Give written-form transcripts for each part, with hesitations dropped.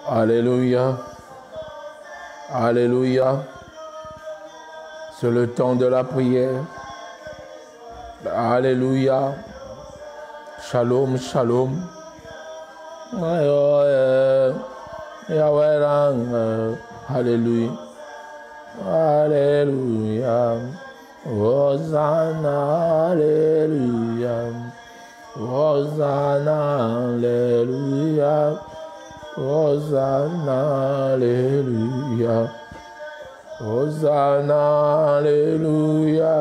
Alléluia. Alléluia. C'est le temps de la prière. Alléluia. Shalom, shalom. Alléluia. Alléluia. Hosanna, alléluia. Hosanna, alléluia. Hosanna, alléluia. Hosanna, alléluia.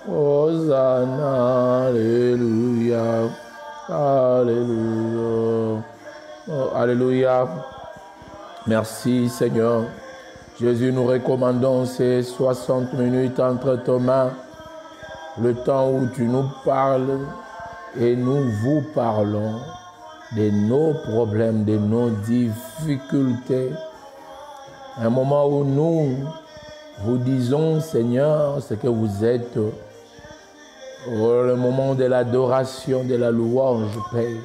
Hosanna, alléluia. Alléluia. Oh, alléluia. Merci Seigneur. Jésus, nous recommandons ces 60 minutes entre tes mains, le temps où tu nous parles et nous vous parlons de nos problèmes, de nos difficultés. Un moment où nous vous disons, Seigneur, ce que vous êtes. Le moment de l'adoration, de la louange, Père.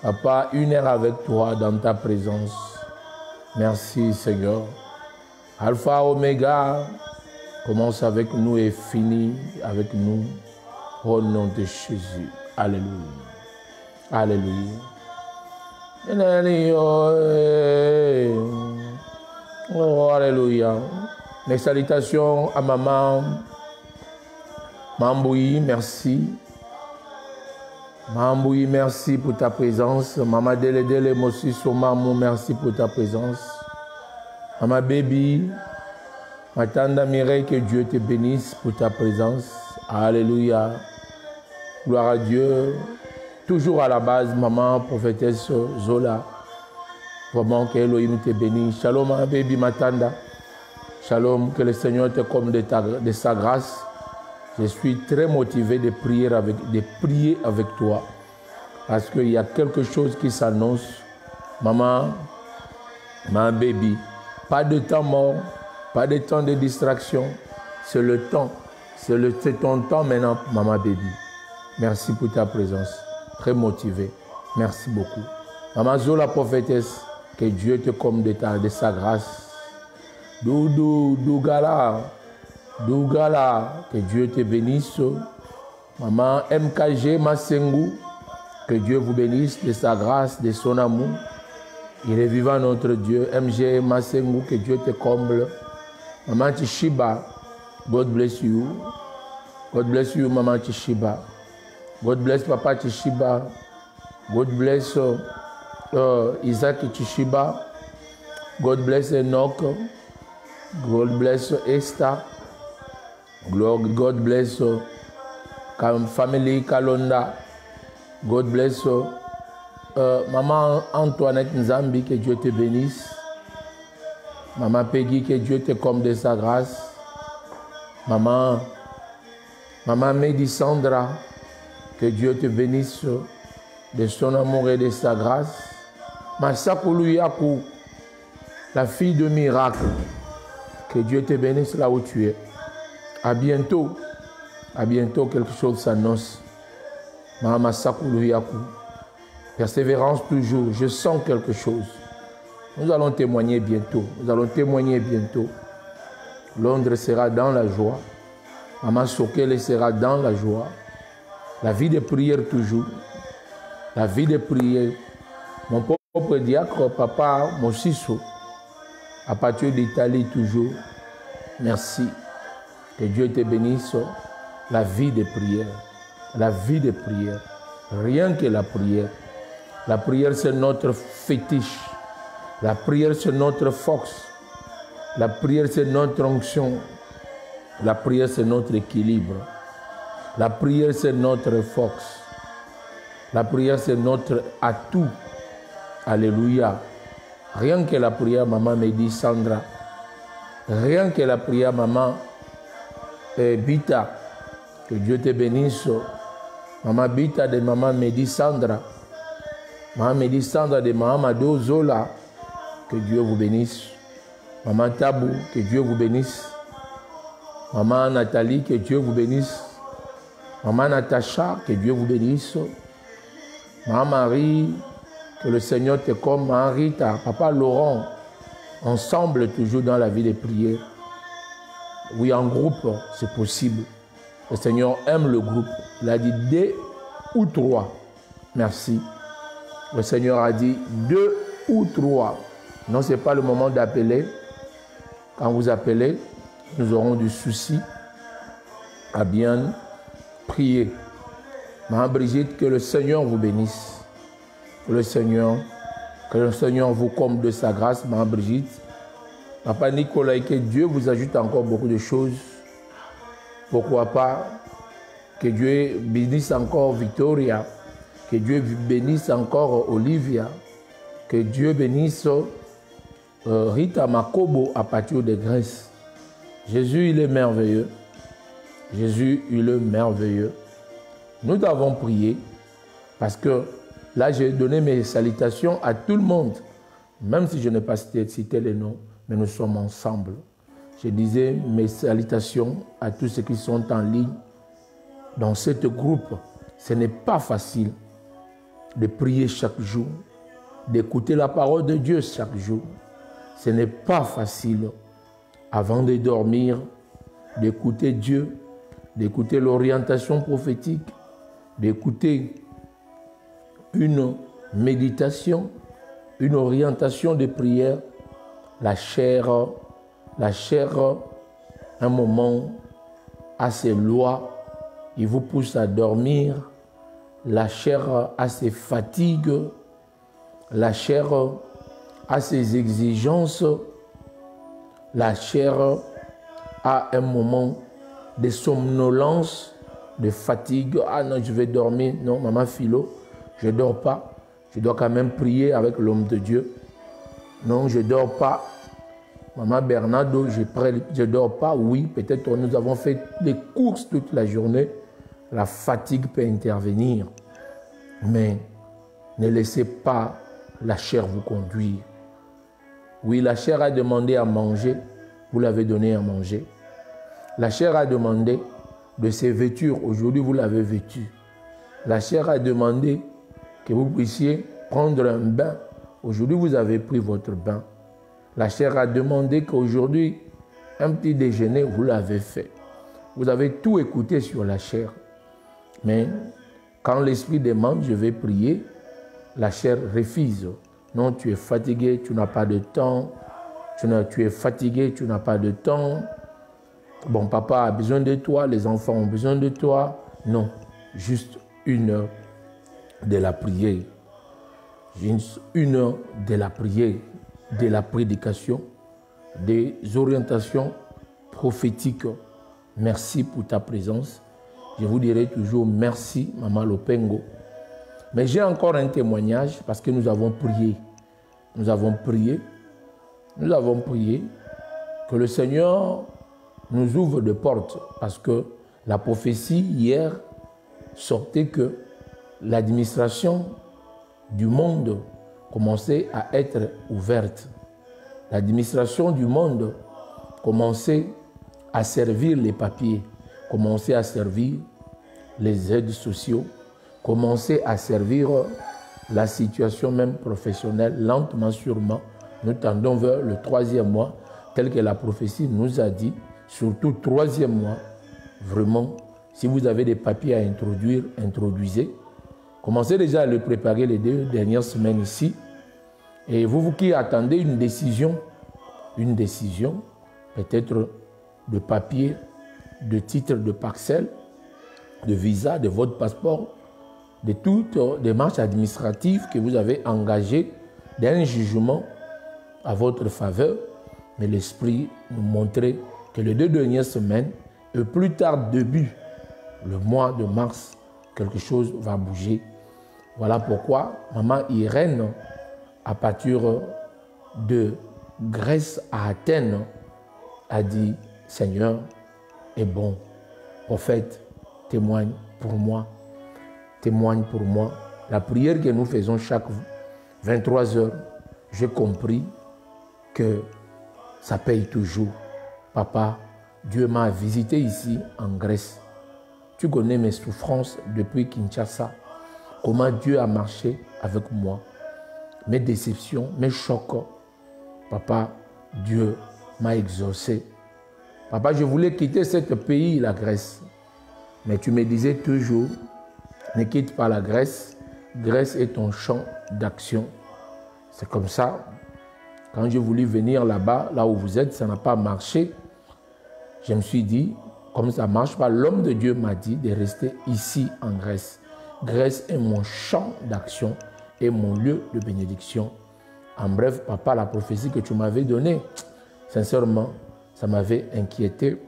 Papa, 1 heure avec toi dans ta présence. Merci, Seigneur. Alpha, Oméga, commence avec nous et finit avec nous. Au nom de Jésus. Alléluia. Alléluia. Oh, alléluia. Mes salutations à maman Mamboui, merci. Mamboui, merci pour ta présence. Maman Dele Dele Mosiso Mamou, merci pour ta présence. Maman Baby, Matanda Mireille, que Dieu te bénisse pour ta présence. Alléluia. Gloire à Dieu. Toujours à la base, maman prophétesse Zola. Vraiment que Elohim te bénisse. Shalom, ma baby Matanda. Shalom, que le Seigneur te comble de sa grâce. Je suis très motivé de prier avec toi. Parce qu'il y a quelque chose qui s'annonce. Maman, ma baby. Pas de temps mort, pas de temps de distraction. C'est le temps. C'est ton temps maintenant, maman baby. Merci pour ta présence. Très motivé. Merci beaucoup. Maman Zola prophétesse, que Dieu te comble de sa grâce. Dougala, que Dieu te bénisse. Maman MKG Masengu, que Dieu vous bénisse de sa grâce, de son amour. Il est vivant notre Dieu. MG Masengu, que Dieu te comble. Maman Tishiba, God bless you. God bless you, Maman Tishiba. God bless Papa Tishiba. God bless Isaac Tishiba. God bless Enoch. God bless Esther. God bless family Kalonda. God bless Maman Antoinette Nzambi, que Dieu te bénisse. Maman Peggy, que Dieu te comble de sa grâce. Maman Medi Sandra, que Dieu te bénisse de son amour et de sa grâce. Masakulu Yaku, la fille de miracle, que Dieu te bénisse là où tu es. À bientôt, quelque chose s'annonce. Maman Sakulu Yaku, persévérance toujours, je sens quelque chose. Nous allons témoigner bientôt, Londres sera dans la joie. Maman Sokele sera dans la joie. La vie de prière toujours. La vie de prière. Mon propre diacre, Papa Mosiso, à partir d'Italie toujours. Merci. Que Dieu te bénisse. La vie de prière. La vie de prière. Rien que la prière. La prière, c'est notre fétiche. La prière, c'est notre force. La prière, c'est notre onction. La prière, c'est notre équilibre. La prière, c'est notre force. La prière, c'est notre atout. Alléluia. Rien que la prière, maman Medi Sandra. Rien que la prière, maman Bita. Que Dieu te bénisse. Maman Bita de maman Medi Sandra. Maman Medi Sandra de maman Mado Zola. Que Dieu vous bénisse. Maman Tabou, que Dieu vous bénisse. Maman Nathalie, que Dieu vous bénisse. Maman Natacha, que Dieu vous bénisse. Maman Marie, que le Seigneur te comme Maman Rita, Papa Laurent, ensemble toujours dans la vie de prière. Oui, en groupe, c'est possible. Le Seigneur aime le groupe. Il a dit 2 ou 3. Merci. Le Seigneur a dit 2 ou 3. Non, ce n'est pas le moment d'appeler. Quand vous appelez, nous aurons du souci à bien prier. Maman Brigitte, que le Seigneur vous bénisse. Que le Seigneur vous comble de sa grâce, Maman Brigitte. Papa Nicolas, et que Dieu vous ajoute encore beaucoup de choses. Pourquoi pas que Dieu bénisse encore Victoria, que Dieu bénisse encore Olivia, que Dieu bénisse Rita Makobo à partir de Grèce. Jésus, il est merveilleux. Jésus, il est merveilleux. Nous avons prié parce que là, j'ai donné mes salutations à tout le monde, même si je n'ai pas cité les noms, mais nous sommes ensemble. Je disais mes salutations à tous ceux qui sont en ligne dans ce groupe. Ce n'est pas facile de prier chaque jour, d'écouter la parole de Dieu chaque jour. Ce n'est pas facile avant de dormir, d'écouter Dieu, d'écouter l'orientation prophétique, d'écouter une méditation, une orientation de prière. La chair, un moment, a ses lois, il vous pousse à dormir. La chair a ses fatigues, la chair a ses exigences, la chair a un moment de somnolence, de fatigue. Ah non, je vais dormir. Non, maman Philo, je ne dors pas. Je dois quand même prier avec l'homme de Dieu. Non, je ne dors pas. Maman Bernardo, je ne dors pas. Oui, peut-être nous avons fait des courses toute la journée. La fatigue peut intervenir. Mais ne laissez pas la chair vous conduire. Oui, la chair a demandé à manger. Vous l'avez donné à manger. La chair a demandé de se vêtir. Aujourd'hui, vous l'avez vêtu. La chair a demandé que vous puissiez prendre un bain. Aujourd'hui, vous avez pris votre bain. La chair a demandé qu'aujourd'hui, un petit déjeuner, vous l'avez fait. Vous avez tout écouté sur la chair. Mais quand l'esprit demande, je vais prier, la chair refuse. Non, tu es fatigué, tu n'as pas de temps. Tu es fatigué, tu n'as pas de temps. Bon, papa a besoin de toi, les enfants ont besoin de toi. Non, juste 1 heure de la prière. 1 heure de la prière, de la prédication, des orientations prophétiques. Merci pour ta présence. Je vous dirai toujours merci, Maman Lopengo. Mais j'ai encore un témoignage parce que nous avons prié. Nous avons prié que le Seigneur nous ouvre des portes parce que la prophétie hier sortait que l'administration du monde commençait à être ouverte. L'administration du monde commençait à servir les papiers, commençait à servir les aides sociaux, commençait à servir la situation même professionnelle, lentement, sûrement. Nous tendons vers le 3e mois, tel que la prophétie nous a dit, surtout 3e mois. Vraiment, si vous avez des papiers à introduire, introduisez. Commencez déjà à le préparer les 2 dernières semaines ici. Et vous qui attendez une décision, peut-être de papier, de titre de parcelle, de visa, de votre passeport, de toute démarche administrative que vous avez engagée d'un jugement à votre faveur. Mais l'Esprit nous montrait que les 2 dernières semaines, et plus tard début, le mois de mars, quelque chose va bouger. Voilà pourquoi Maman Irène, à partir de Grèce à Athènes, a dit « Seigneur est bon, prophète, témoigne pour moi. Témoigne pour moi. » La prière que nous faisons chaque 23 heures, j'ai compris que ça paye toujours. Papa, Dieu m'a visité ici en Grèce. Tu connais mes souffrances depuis Kinshasa. comment Dieu a marché avec moi. Mes déceptions, mes chocs. Papa, Dieu m'a exaucé. Papa, je voulais quitter ce pays, la Grèce. Mais tu me disais toujours, ne quitte pas la Grèce. Grèce est ton champ d'action. C'est comme ça. Quand j'ai voulu venir là-bas, là où vous êtes, ça n'a pas marché. Je me suis dit, comme ça ne marche pas, l'homme de Dieu m'a dit de rester ici en Grèce. Grèce est mon champ d'action et mon lieu de bénédiction. En bref, papa, la prophétie que tu m'avais donnée, sincèrement, ça m'avait inquiété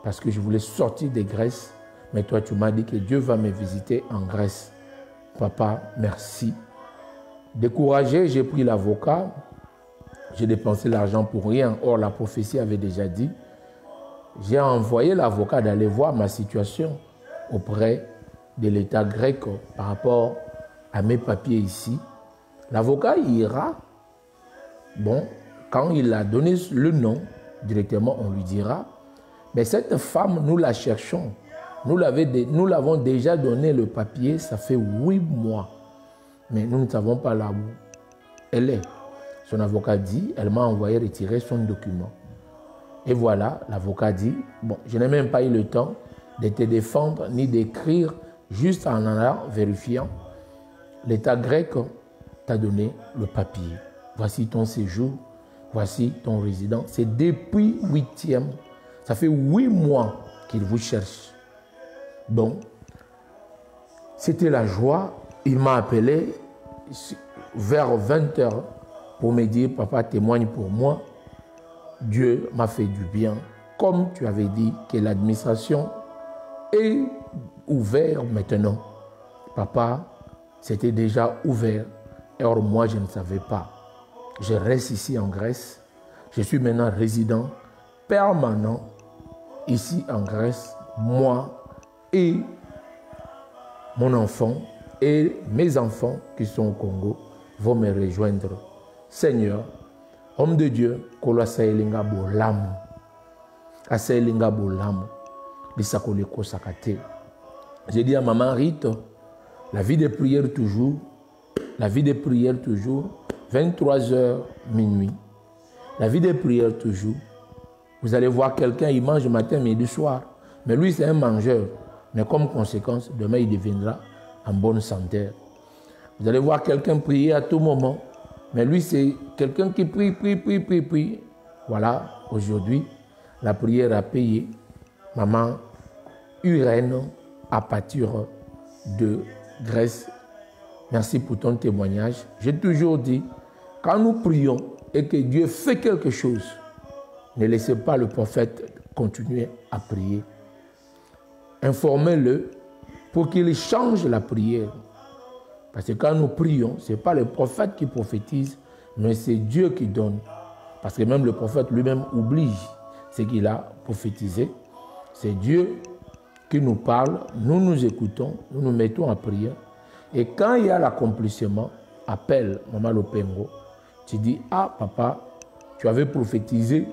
parce que je voulais sortir de Grèce. Mais toi, tu m'as dit que Dieu va me visiter en Grèce. Papa, merci. Découragé, j'ai pris l'avocat. J'ai dépensé l'argent pour rien. Or, la prophétie avait déjà dit. J'ai envoyé l'avocat d'aller voir ma situation auprès de l'État grec par rapport à mes papiers ici. L'avocat ira. Bon, quand il a donné le nom, directement, on lui dira. Mais cette femme, nous la cherchons. Nous l'avons déjà donné le papier, ça fait 8 mois. Mais nous ne savons pas là où elle est. Son avocat dit, elle m'a envoyé retirer son document. Et voilà, l'avocat dit, bon, je n'ai même pas eu le temps de te défendre ni d'écrire, juste en allant vérifiant. L'État grec t'a donné le papier. Voici ton séjour, voici ton résident. C'est depuis 8e, ça fait 8 mois qu'il vous cherche. Bon, c'était la joie. Il m'a appelé vers 20h pour me dire, papa, témoigne pour moi. Dieu m'a fait du bien. Comme tu avais dit que l'administration est ouverte maintenant. Papa, c'était déjà ouvert. Or, moi, je ne savais pas. Je reste ici en Grèce. Je suis maintenant résident permanent ici en Grèce. Moi et mon enfant et mes enfants qui sont au Congo vont me rejoindre. Seigneur, homme de Dieu, kolo asayelinga bolamu. Asayelinga bolamu. Bisakole kosakate. J'ai dit à maman Rite, la vie de prière toujours, la vie de prière toujours, 23h minuit. La vie de prière toujours. Vous allez voir quelqu'un, il mange matin, midi, soir. Mais lui, c'est un mangeur. Mais comme conséquence, demain, il deviendra en bonne santé. Vous allez voir quelqu'un prier à tout moment. Mais lui, c'est quelqu'un qui prie. Voilà, aujourd'hui, la prière a payé. Maman Urène, à partir de Grèce, merci pour ton témoignage. J'ai toujours dit, quand nous prions et que Dieu fait quelque chose, ne laissez pas le prophète continuer à prier. Informez-le pour qu'il change la prière. Parce que quand nous prions, ce n'est pas le prophète qui prophétise, mais c'est Dieu qui donne. Parce que même le prophète lui-même oublie ce qu'il a prophétisé. C'est Dieu qui nous parle, nous nous écoutons, nous nous mettons à prier. Et quand il y a l'accomplissement, appelle Maman Lopengo. Tu dis, ah papa, tu avais prophétisé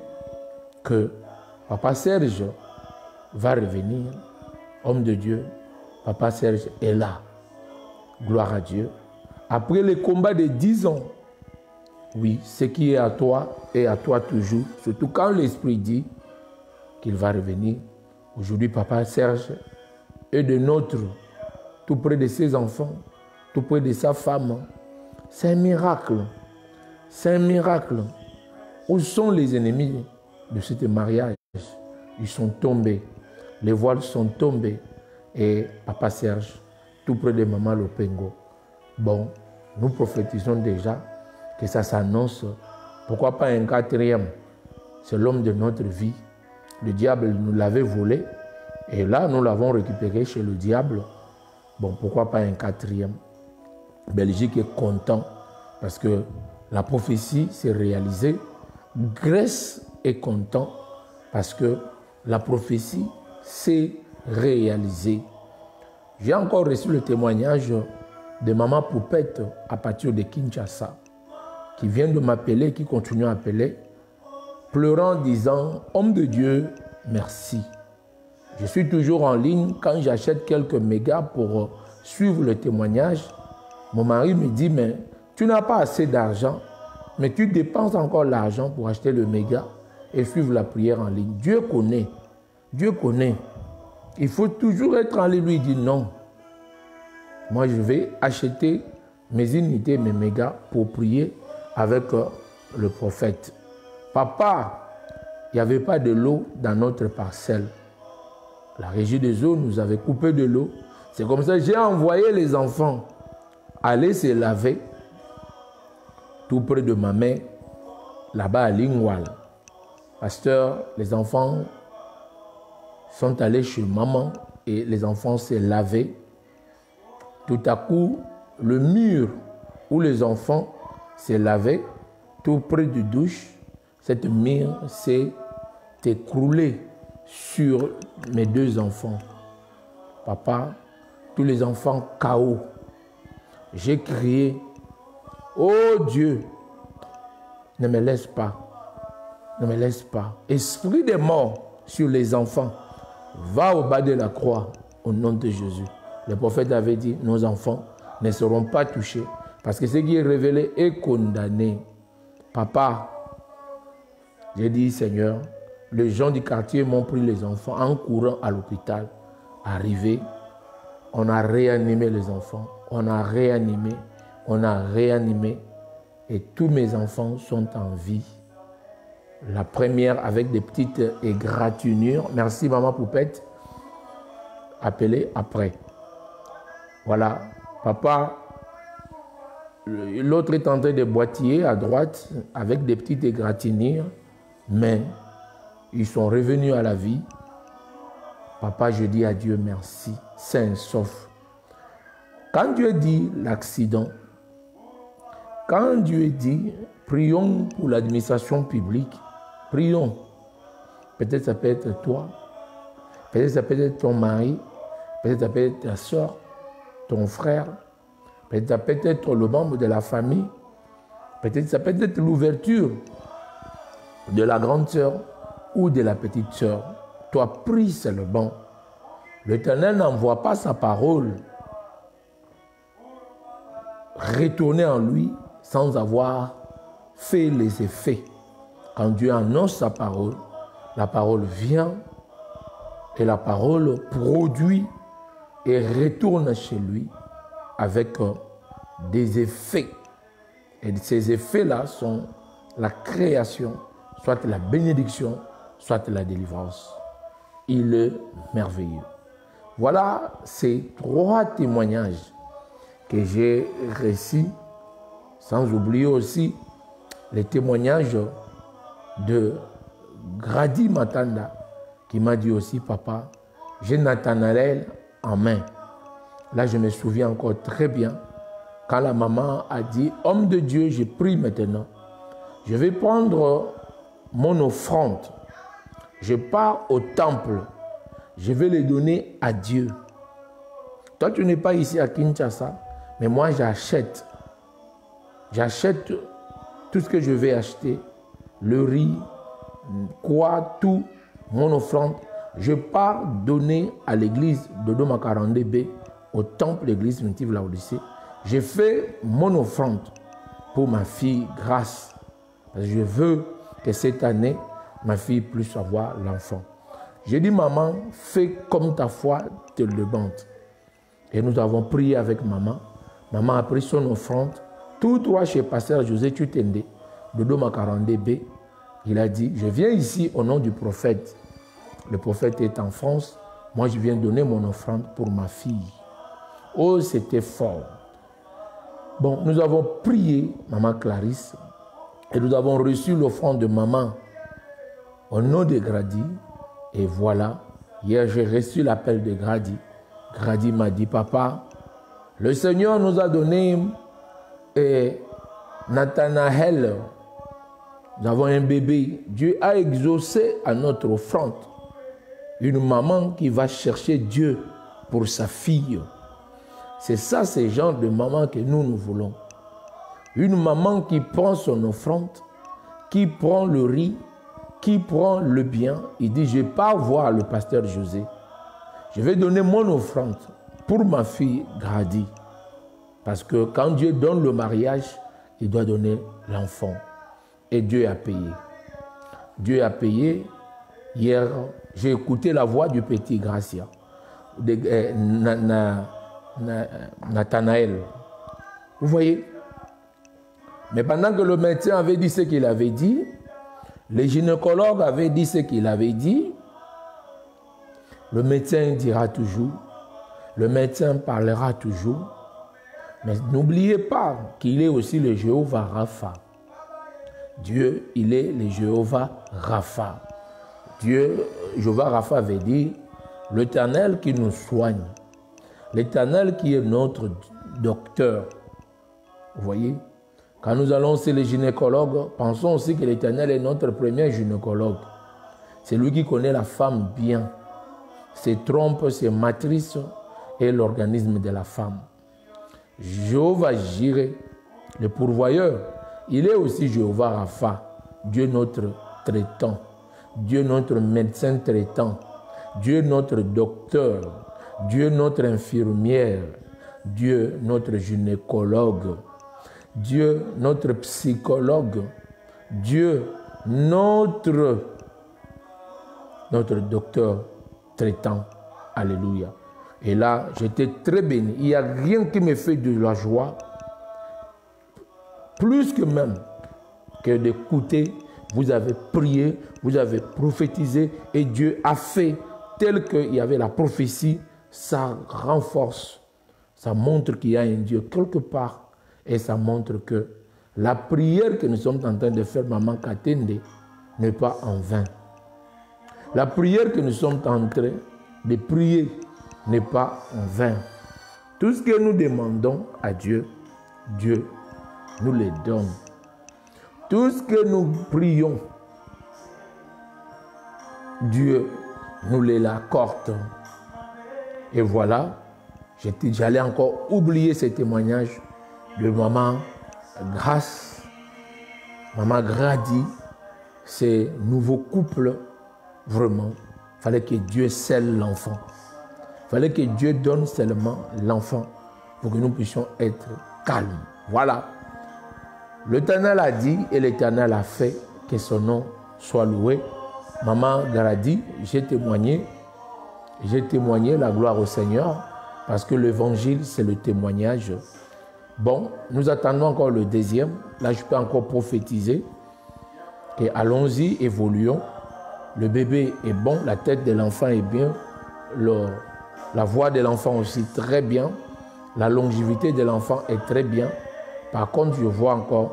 que papa Serge va revenir. Homme de Dieu, papa Serge est là. Gloire à Dieu. Après le combat de 10 ans, oui, ce qui est à toi est à toi toujours. Surtout quand l'Esprit dit qu'il va revenir. Aujourd'hui, papa Serge est de nôtres, tout près de ses enfants, tout près de sa femme. C'est un miracle. C'est un miracle. Où sont les ennemis de ce mariage? Ils sont tombés. Les voiles sont tombés. Et papa Serge, tout près de maman Lopengo. Bon, nous prophétisons déjà que ça s'annonce. Pourquoi pas un 4e? C'est l'homme de notre vie. Le diable nous l'avait volé. Et là, nous l'avons récupéré chez le diable. Bon, pourquoi pas un 4e? Belgique est content parce que la prophétie s'est réalisée. Grèce est content parce que la prophétie s'est réalisée. J'ai encore reçu le témoignage de maman Poupette à partir de Kinshasa qui vient de m'appeler, qui continue à appeler, pleurant, disant « Homme de Dieu, merci. Je suis toujours en ligne quand j'achète quelques mégas pour suivre le témoignage. Mon mari me dit, mais tu n'as pas assez d'argent, mais tu dépenses encore l'argent pour acheter le méga et suivre la prière en ligne. Dieu connaît. Dieu connaît. Il faut toujours être en ligne. Lui, il dit non. Moi, je vais acheter mes unités, mes mégas pour prier avec le prophète. Papa, il n'y avait pas de l'eau dans notre parcelle. La régie des eaux nous avait coupé de l'eau. C'est comme ça que j'ai envoyé les enfants aller se laver tout près de ma mère, là-bas à Lingwal. Pasteur, les enfants sont allés chez maman et les enfants s'est lavé. Tout à coup, le mur où les enfants s'est lavé, tout près du douche, cette mur s'est écroulée sur mes deux enfants. Papa, tous les enfants KO. J'ai crié, oh Dieu, ne me laisse pas, ne me laisse pas. Esprit des morts sur les enfants, va au bas de la croix au nom de Jésus. Le prophète avait dit, nos enfants ne seront pas touchés parce que ce qui est révélé est condamné. Papa, j'ai dit, Seigneur, les gens du quartier m'ont pris les enfants en courant à l'hôpital. Arrivé, on a réanimé les enfants, on a réanimé et tous mes enfants sont en vie. La première avec des petites égratignures. Merci maman Poupette. Appelez après. Voilà. Papa, l'autre est en train de boitiller à droite avec des petites égratignures. Mais ils sont revenus à la vie. Papa, je dis à Dieu merci. Saint sauf. Quand Dieu dit l'accident, quand Dieu dit prions pour l'administration publique, prions. Peut-être ça peut être toi, peut-être ça peut être ton mari, peut-être ça peut être ta soeur, ton frère, peut-être ça peut être le membre de la famille, peut-être ça peut être l'ouverture de la grande sœur ou de la petite sœur. Toi, prie seulement. L'Éternel n'envoie pas sa parole retourner en lui sans avoir fait les effets. Quand Dieu annonce sa parole, la parole vient et la parole produit et retourne chez lui avec des effets. Et ces effets-là sont la création, soit la bénédiction, soit la délivrance. Il est merveilleux. Voilà ces 3 témoignages que j'ai récits, sans oublier aussi les témoignages de Grady Matanda, qui m'a dit aussi, papa, j'ai Nathanaël en main. Là, je me souviens encore très bien, quand la maman a dit, homme de Dieu, je prie maintenant. Je vais prendre mon offrande. Je pars au temple. Je vais les donner à Dieu. Toi, tu n'es pas ici à Kinshasa, mais moi, j'achète. J'achète tout ce que je vais acheter. Le riz, quoi, tout, mon offrande. Je pars donner à l'église de Doma 42B, au temple l'église primitive Laodicée. J'ai fait mon offrande pour ma fille Grâce. Je veux que cette année, ma fille puisse avoir l'enfant. J'ai dit, maman, fais comme ta foi te le demande. Et nous avons prié avec maman. Maman a pris son offrande. Tous 3 chez Pasteur José Tutende, de Doma 42B. Il a dit, je viens ici au nom du prophète. Le prophète est en France. Moi, je viens donner mon offrande pour ma fille. Oh, c'était fort. Bon, nous avons prié, maman Clarisse, et nous avons reçu l'offrande de maman au nom de Grady. Et voilà, hier j'ai reçu l'appel de Grady. Grady m'a dit, papa, le Seigneur nous a donné Nathanaël. Nous avons un bébé. Dieu a exaucé à notre offrande. Une maman qui va chercher Dieu pour sa fille. C'est ça, ce genre de maman que nous voulons. Une maman qui prend son offrande, qui prend le riz, qui prend le bien. Il dit, je ne vais pas voir le pasteur José. Je vais donner mon offrande pour ma fille Grady. Parce que quand Dieu donne le mariage, il doit donner l'enfant. Et Dieu a payé. Dieu a payé. Hier, j'ai écouté la voix du petit Gracia, Nathanaël. Vous voyez? Mais pendant que le médecin avait dit ce qu'il avait dit, les gynécologues avaient dit ce qu'il avait dit, le médecin dira toujours, le médecin parlera toujours, mais n'oubliez pas qu'il est aussi le Jéhovah Rapha. Dieu, il est le Jéhovah Rapha. Dieu, Jéhovah Rapha veut dire l'Éternel qui nous soigne, l'Éternel qui est notre docteur. Vous voyez? Quand nous allons chez les gynécologues, pensons aussi que l'Éternel est notre premier gynécologue. C'est lui qui connaît la femme bien, ses trompes, ses matrices et l'organisme de la femme. Jéhovah Jireh, le pourvoyeur, il est aussi Jéhovah Rapha, Dieu notre traitant, Dieu notre médecin traitant, Dieu notre docteur, Dieu notre infirmière, Dieu notre gynécologue, Dieu notre psychologue, Dieu notre docteur traitant. Alléluia. Et là, j'étais très béni. Il n'y a rien qui me fait de la joie, plus que même que d'écouter. Vous avez prié, vous avez prophétisé et Dieu a fait tel qu'il y avait la prophétie. Ça renforce, ça montre qu'il y a un Dieu quelque part et ça montre que la prière que nous sommes en train de faire, Maman Katende, n'est pas en vain. La prière que nous sommes en train de prier n'est pas en vain. Tout ce que nous demandons à Dieu, Dieu nous le donne. Tout ce que nous prions, Dieu nous l'accorde. Et voilà, j'allais encore oublier ce témoignage de Maman Grâce, Maman Grady, ces nouveaux couples, vraiment. Il fallait que Dieu scelle l'enfant. Il fallait que Dieu donne seulement l'enfant pour que nous puissions être calmes. Voilà. L'Éternel a dit et l'Éternel a fait, que son nom soit loué. Maman Grady, j'ai témoigné la gloire au Seigneur parce que l'évangile, c'est le témoignage. Bon, nous attendons encore le deuxième. Là, je peux encore prophétiser. Et allons-y, évoluons. Le bébé est bon, la tête de l'enfant est bien, la voix de l'enfant aussi très bien, la longévité de l'enfant est très bien. Par contre, je vois encore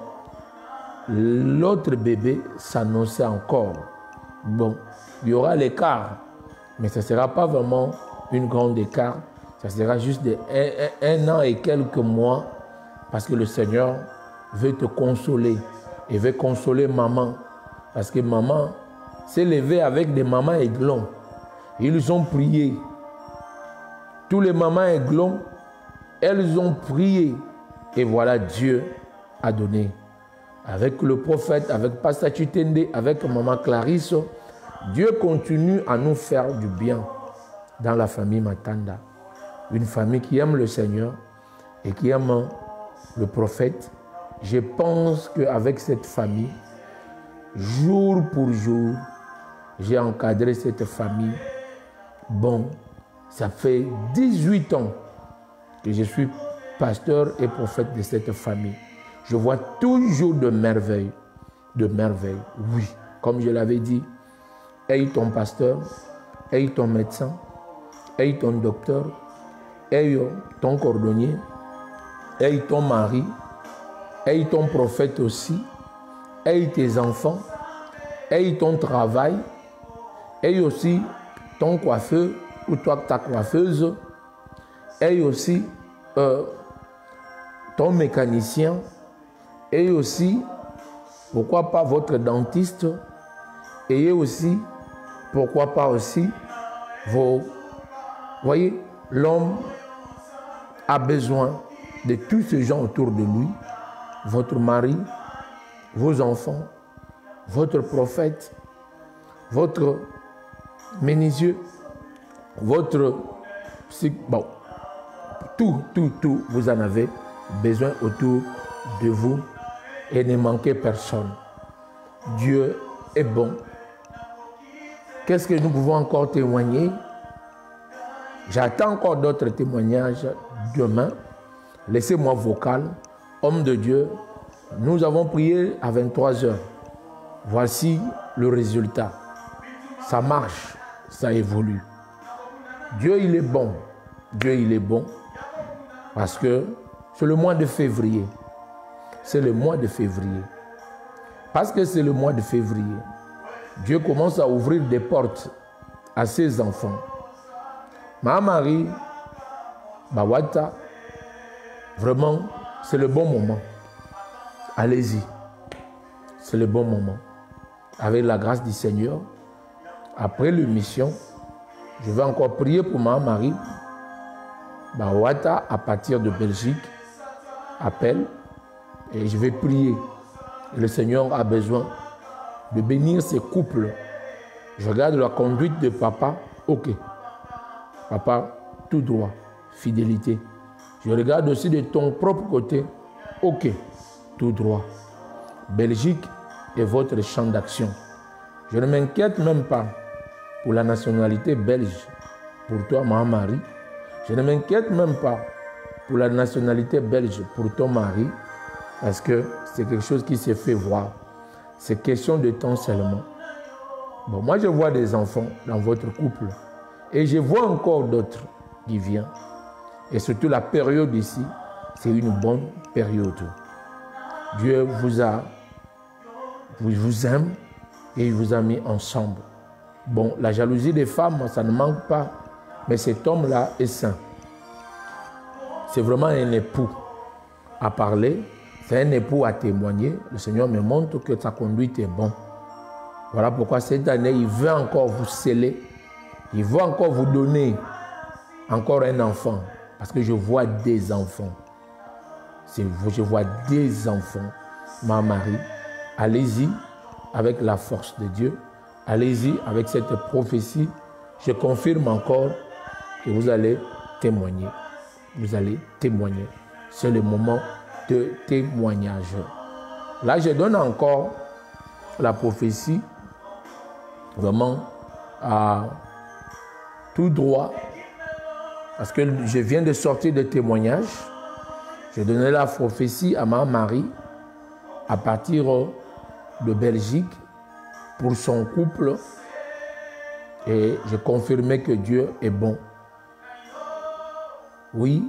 l'autre bébé s'annoncer encore. Bon, il y aura l'écart, mais ce ne sera pas vraiment une grande écart. Ça sera juste un an et quelques mois parce que le Seigneur veut te consoler et veut consoler maman. Parce que maman s'est levée avec des mamans aiglons. Ils ont prié. Tous les mamans aiglons, elles ont prié. Et voilà, Dieu a donné. Avec le prophète, avec Pasteur Chitende, avec maman Clarisse, Dieu continue à nous faire du bien dans la famille Matanda. Une famille qui aime le Seigneur et qui aime le prophète. Je pense qu'avec cette famille, jour pour jour, j'ai encadré cette famille. Bon, ça fait 18 ans que je suis pasteur et prophète de cette famille. Je vois toujours de merveilles. De merveilles, oui. Comme je l'avais dit, aie ton pasteur, aie ton médecin, aie ton docteur, aie ton cordonnier, aie ton mari, aie ton prophète aussi, aie tes enfants, aie ton travail, aie aussi ton coiffeur ou toi ta coiffeuse, aie aussi ton mécanicien, aie aussi, pourquoi pas votre dentiste, ayez aussi, pourquoi pas aussi, vos... Voyez, l'homme a besoin de tous ces gens autour de lui, votre mari, vos enfants, votre prophète, votre menuisier, votre... Bon, tout, vous en avez. besoin autour de vous et ne manquez personne. Dieu est bon. Qu'est-ce que nous pouvons encore témoigner? J'attends encore d'autres témoignages demain. Laissez-moi vocal. Homme de Dieu, nous avons prié à 23 heures. Voici le résultat. Ça marche, ça évolue. Dieu, il est bon. Dieu, il est bon. Parce que c'est le mois de février. C'est le mois de février. Parce que c'est le mois de février, Dieu commence à ouvrir des portes à ses enfants. Ma Marie, Bawata, vraiment, c'est le bon moment. Allez-y. C'est le bon moment. Avec la grâce du Seigneur, après l'émission, je vais encore prier pour ma Marie. Bawata, à partir de Belgique, appelle et je vais prier. Le Seigneur a besoin de bénir ces couples. Je regarde la conduite de papa, ok. Papa, tout droit, fidélité. Je regarde aussi de ton propre côté, ok, tout droit. Belgique est votre champ d'action. Je ne m'inquiète même pas pour la nationalité belge, pour toi, ma Marie. Je ne m'inquiète même pas pour la nationalité belge, pour ton mari, parce que c'est quelque chose qui s'est fait voir. C'est question de temps seulement. Bon, moi, je vois des enfants dans votre couple et je vois encore d'autres qui viennent. Et surtout la période ici, c'est une bonne période. Dieu vous aime et il vous a mis ensemble. Bon, la jalousie des femmes, ça ne manque pas, mais cet homme-là est saint. C'est vraiment un époux à parler, c'est un époux à témoigner. Le Seigneur me montre que sa conduite est bonne. Voilà pourquoi cette année, il veut encore vous sceller. Il veut encore vous donner encore un enfant. Parce que je vois des enfants. Je vois des enfants. Ma Marie, allez-y avec la force de Dieu. Allez-y avec cette prophétie. Je confirme encore que vous allez témoigner. Vous allez témoigner. C'est le moment de témoignage. Là, je donne encore la prophétie vraiment à tout droit. Parce que je viens de sortir de témoignage. Je donnais la prophétie à ma Marie à partir de Belgique pour son couple. Et je confirmais que Dieu est bon. Oui,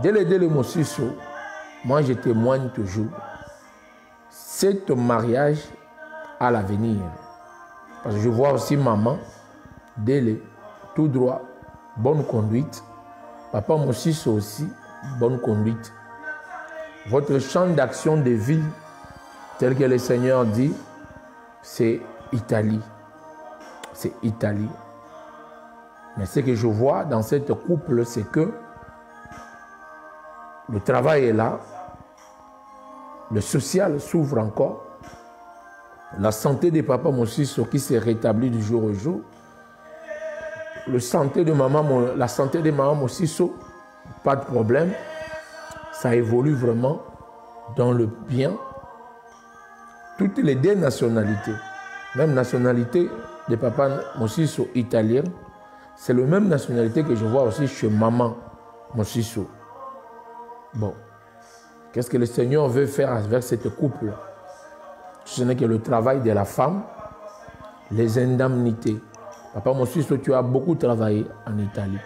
dès le Mosiso, moi je témoigne toujours. C'est un mariage à l'avenir. Parce que je vois aussi maman, Délé, tout droit, bonne conduite. Papa Mosiso aussi, bonne conduite. Votre champ d'action de vie, tel que le Seigneur dit, c'est Italie. C'est Italie. Mais ce que je vois dans cette couple, c'est que le travail est là, le social s'ouvre encore, la santé de papa Mosiso qui s'est rétablie du jour au jour, la santé de maman Mosiso, pas de problème, ça évolue vraiment dans le bien. Toutes les deux nationalités, même nationalité de papa Mosiso italienne, c'est la même nationalité que je vois aussi chez maman Mosiso. Bon, qu'est-ce que le Seigneur veut faire avec cette couple? Ce n'est que le travail de la femme, les indemnités. Papa Mosiso, tu as beaucoup travaillé en Italie.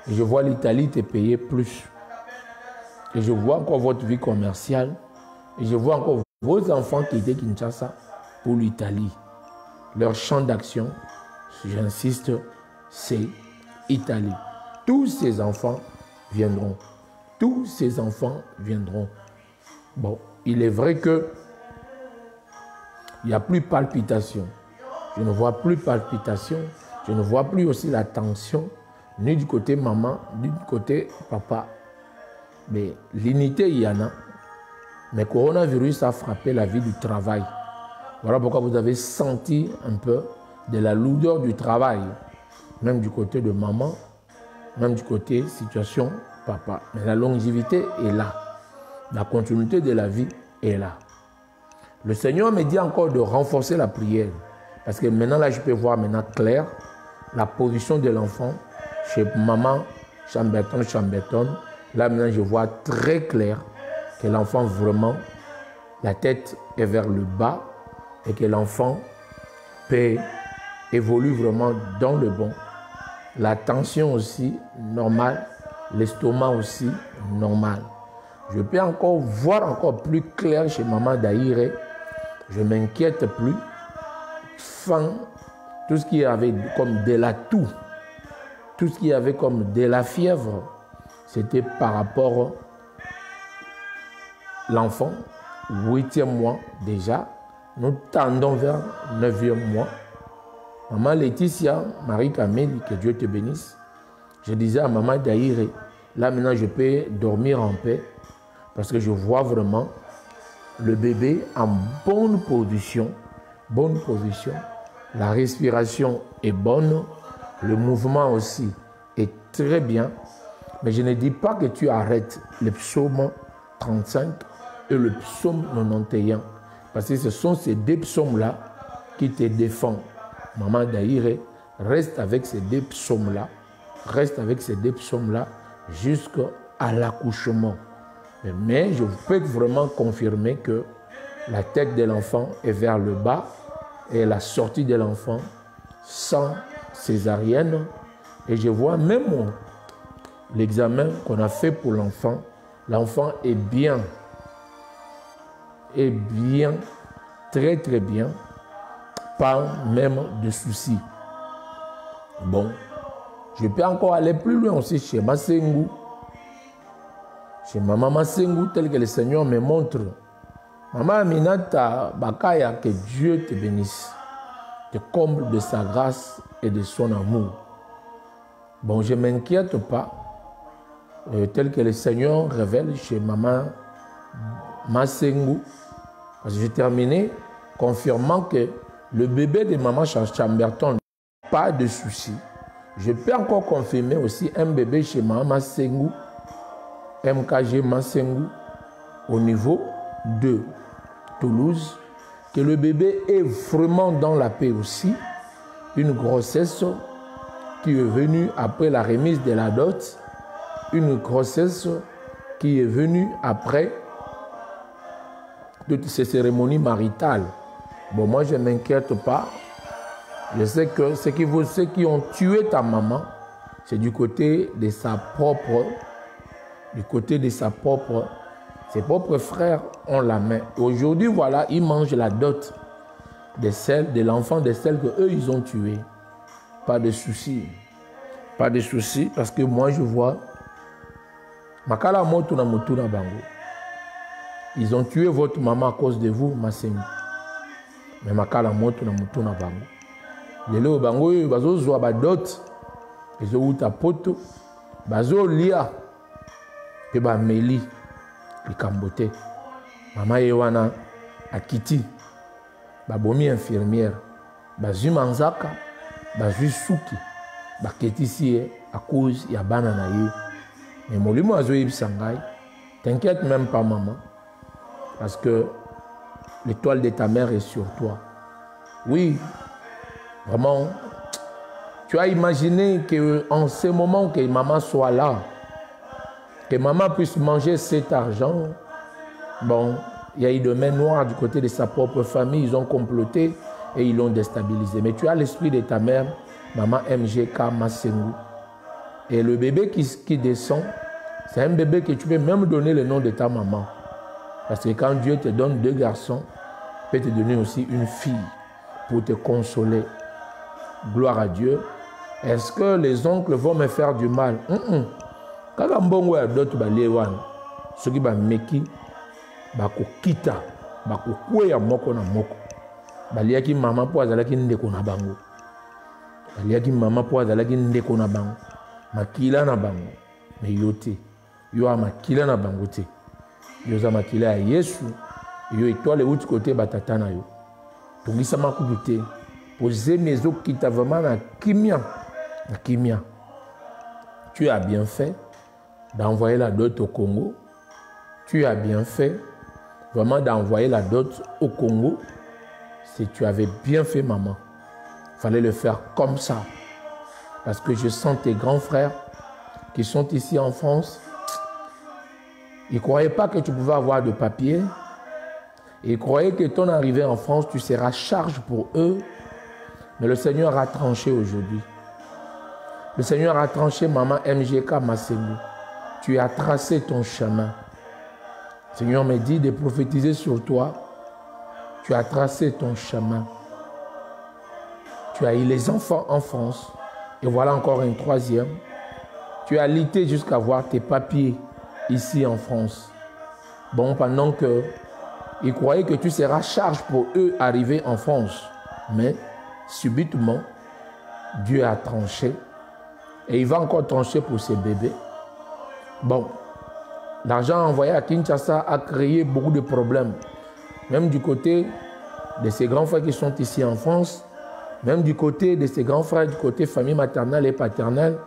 Et je vois l'Italie te payer plus. Et je vois encore votre vie commerciale. Et je vois encore vos enfants qui étaient Kinshasa pour l'Italie. Leur champ d'action, j'insiste, c'est Italie. Tous ces enfants viendront. Tous ces enfants viendront. Bon, il est vrai que il n'y a plus palpitation. Je ne vois plus palpitation. Je ne vois plus aussi la tension, ni du côté maman, ni du côté papa. Mais l'unité, il y en a. Mais le coronavirus a frappé la vie du travail. Voilà pourquoi vous avez senti un peu de la lourdeur du travail. Même du côté de maman, même du côté situation papa. Mais la longévité est là. La continuité de la vie est là. Le Seigneur me dit encore de renforcer la prière. Parce que maintenant, là, je peux voir maintenant clair la position de l'enfant chez maman Chamberton. Là, maintenant, je vois très clair que l'enfant, vraiment, la tête est vers le bas et que l'enfant peut évoluer vraiment dans le bon. La tension aussi, normale. L'estomac aussi, normal. Je peux encore voir encore plus clair chez maman Daïré. Je ne m'inquiète plus. Fin, tout ce qu'il y avait comme de la toux, tout ce qu'il y avait comme de la fièvre, c'était par rapport à l'enfant, 8e mois déjà. Nous tendons vers 9e mois. Maman Laetitia, Marie-Camille, que Dieu te bénisse. Je disais à maman Daïré, là maintenant je peux dormir en paix parce que je vois vraiment le bébé en bonne position. La respiration est bonne, le mouvement aussi est très bien. Mais je ne dis pas que tu arrêtes le psaume 35 et le psaume 91. Parce que ce sont ces deux psaumes-là qui te défendent. Maman Daïré, reste avec ces deux psaumes-là. Reste avec ces deux psaumes-là jusqu'à l'accouchement. Mais je peux vraiment confirmer que la tête de l'enfant est vers le bas et la sortie de l'enfant sans césarienne. Et je vois même l'examen qu'on a fait pour l'enfant. L'enfant est bien, très très bien, pas même de soucis. Bon, je peux encore aller plus loin aussi chez Masengu, chez maman Masengu, tel que le Seigneur me montre. Maman Aminata Bakaya, que Dieu te bénisse, te comble de sa grâce et de son amour. Bon, je ne m'inquiète pas, tel que le Seigneur révèle chez maman Masengu. Parce que j'ai terminé confirmant que le bébé de maman Chamberton, pas de souci. Je peux encore confirmer aussi un bébé chez maman Masengu, MKG Masengu, au niveau de Toulouse, que le bébé est vraiment dans la paix aussi. Une grossesse qui est venue après la remise de la dot, une grossesse qui est venue après toutes ces cérémonies maritales. Bon, moi, je ne m'inquiète pas. Je sais que ceux qui ont tué ta maman, c'est du côté de sa propre, ses propres frères ont la main. Aujourd'hui, voilà, ils mangent la dot de l'enfant de celle qu'eux, ils ont tué. Pas de souci. Pas de souci, parce que moi, je vois Makala Motu na Motu na Bango. Ils ont tué votre maman à cause de vous, Masengu. Mais Makala Motu na Motu na Bango. Lelo Bango, bazo zwa ba dot. Bazo uta poto. Bazo lia. Pe ba meli. Likambote. Maman Yewana akiti. Babomi infirmière. Bazu manzaka. Bazu suki. Baketi siye à cause ya bana na yo. Mais molimo azo yebisangay. T'inquiète même pas maman. Parce que l'étoile de ta mère est sur toi. Oui, vraiment, tu as imaginé qu'en ce moment que maman soit là, que maman puisse manger cet argent. Bon, il y a eu de main noire du côté de sa propre famille, ils ont comploté et ils l'ont déstabilisé. Mais tu as l'esprit de ta mère, maman MGK Masengu. Et le bébé qui descend, c'est un bébé que tu peux même donner le nom de ta maman. Parce que quand Dieu te donne 2 garçons, il peut te donner aussi une fille pour te consoler. Gloire à Dieu. Est-ce que les oncles vont me faire du mal? Quand on a d'autres baléwan, ceux qui ont meki, bako kita, bako kouya moko na moko. Baliaki maman po azalaki ndeko na bango. Baliaki maman po azalaki ndeko na bango. Makila na bango. Mais yote. Yo a makila na bango te. Yo za makila ya Yesu. Yo étoile outi côté batata na yo. Tongisa makubu te. Poser mes os kita vraiment na kimia. Na kimia. Tu as bien fait d'envoyer la dot au Congo. tu as bien fait vraiment d'envoyer la dot au Congo. Si tu avais bien fait, maman. Il fallait le faire comme ça. Parce que je sens tes grands frères qui sont ici en France. Ils ne croyaient pas que tu pouvais avoir de papier. Ils croyaient que ton arrivée en France, tu seras charge pour eux. Mais le Seigneur a tranché aujourd'hui. Le Seigneur a tranché maman MGK Masengu. Tu as tracé ton chemin. Le Seigneur me dit de prophétiser sur toi. Tu as tracé ton chemin. Tu as eu les enfants en France. Et voilà encore un troisième. Tu as lutté jusqu'à avoir tes papiers ici en France. Bon, pendant que ils croyaient que tu seras charge pour eux arriver en France. Mais subitement, Dieu a tranché. Et il va encore trancher pour ces bébés. Bon, l'argent envoyé à Kinshasa a créé beaucoup de problèmes. Même du côté de ses grands frères qui sont ici en France, même du côté de ses grands frères, du côté famille maternelle et paternelle.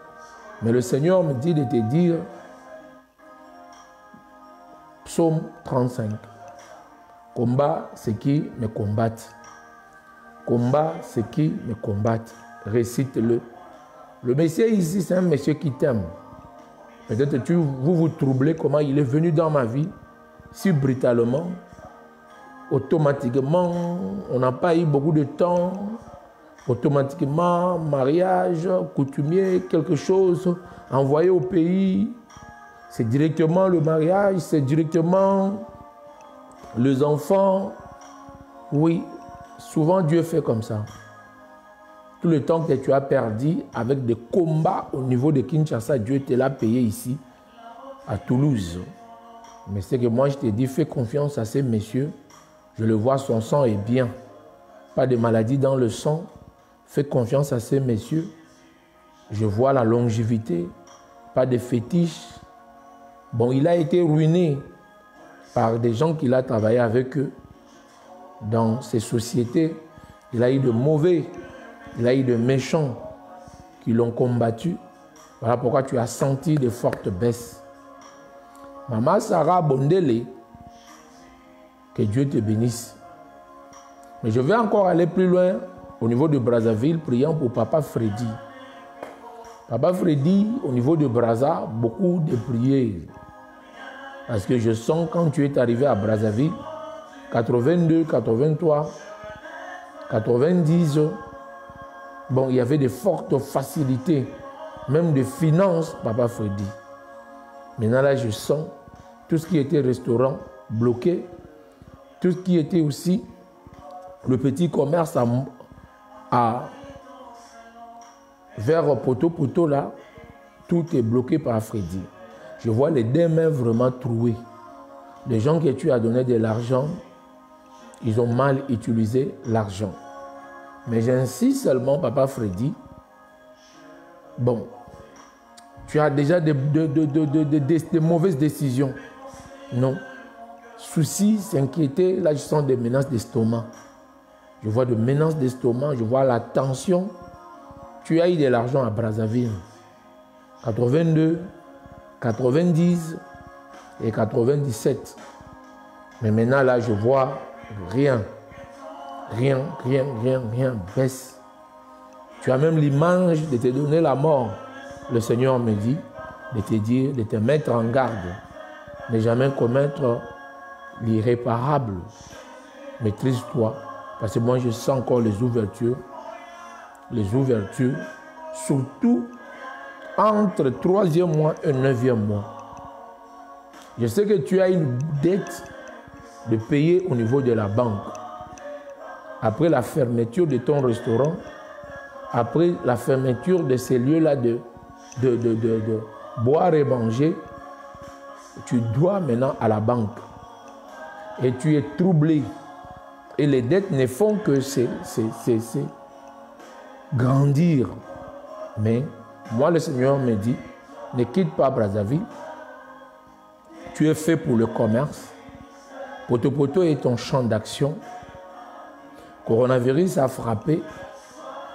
Mais le Seigneur me dit de te dire, Psaume 35, combat ceux qui me combattent. Combat ceux qui me combattent. Récite-le. Le Messie ici, c'est un monsieur qui t'aime. Peut-être vous vous troublez comment il est venu dans ma vie, si brutalement, automatiquement, on n'a pas eu beaucoup de temps, automatiquement, mariage, coutumier, quelque chose, envoyé au pays, c'est directement le mariage, c'est directement les enfants. Oui, souvent Dieu fait comme ça. Tout le temps que tu as perdu avec des combats au niveau de Kinshasa, Dieu te l'a payé ici, à Toulouse. Mais c'est que moi, je te dis, fais confiance à ces messieurs. Je le vois, son sang est bien. Pas de maladie dans le sang. Fais confiance à ces messieurs. Je vois la longévité. Pas de fétiche. Bon, il a été ruiné par des gens qu'il a travaillé avec eux dans ces sociétés. Il a eu de mauvais. Il a eu de méchants qui l'ont combattu. Voilà pourquoi tu as senti de fortes baisses. Maman Sarah Bondele, que Dieu te bénisse. Mais je vais encore aller plus loin au niveau de Brazzaville, priant pour Papa Freddy. Papa Freddy, au niveau de Brazza, beaucoup de prières. Parce que je sens quand tu es arrivé à Brazzaville, 82, 83, 90, bon, il y avait de fortes facilités, même de finances, Papa Freddy. Maintenant, là, je sens tout ce qui était restaurant bloqué, tout ce qui était aussi le petit commerce vers Poto, là, tout est bloqué par Freddy. Je vois les deux mains vraiment trouées. Les gens que tu as donné de l'argent, ils ont mal utilisé l'argent. Mais j'insiste seulement, Papa Freddy, bon, tu as déjà des mauvaises décisions. Non. Soucis, s'inquiéter, là je sens des menaces d'estomac. Je vois des menaces d'estomac, je vois la tension. Tu as eu de l'argent à Brazzaville. 82, 90 et 97. Mais maintenant là je vois rien baisse. Tu as même l'image de te donner la mort. Le Seigneur me dit de te dire, de te mettre en garde. Ne jamais commettre l'irréparable. Maîtrise-toi. Parce que moi je sens encore les ouvertures, surtout entre le 3e mois et le 9e mois. Je sais que tu as une dette de payer au niveau de la banque. Après la fermeture de ton restaurant, après la fermeture de ces lieux-là de boire et manger, tu dois maintenant à la banque. Et tu es troublé. Et les dettes ne font que grandir. Mais moi, le Seigneur me dit, ne quitte pas Brazzaville. Tu es fait pour le commerce. Poto est ton champ d'action. Coronavirus a frappé.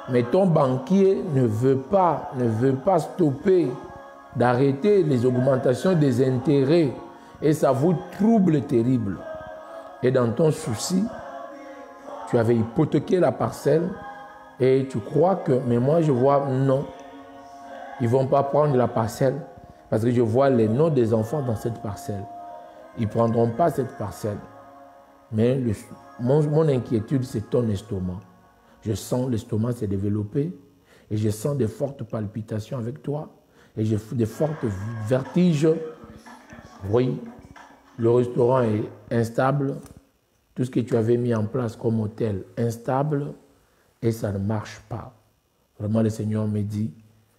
Mais ton banquier ne veut pas stopper, d'arrêter les augmentations des intérêts. Et ça vous trouble terrible. Et dans ton souci, tu avais hypothéqué la parcelle et tu crois que, mais moi je vois, non, ils ne vont pas prendre la parcelle parce que je vois les noms des enfants dans cette parcelle. Ils ne prendront pas cette parcelle. Mais mon inquiétude, c'est ton estomac. Je sens l'estomac se développer et je sens des fortes palpitations avec toi et j'ai des fortes vertiges. Oui, le restaurant est instable. Tout ce que tu avais mis en place comme hôtel, instable, et ça ne marche pas. Vraiment, le Seigneur me dit,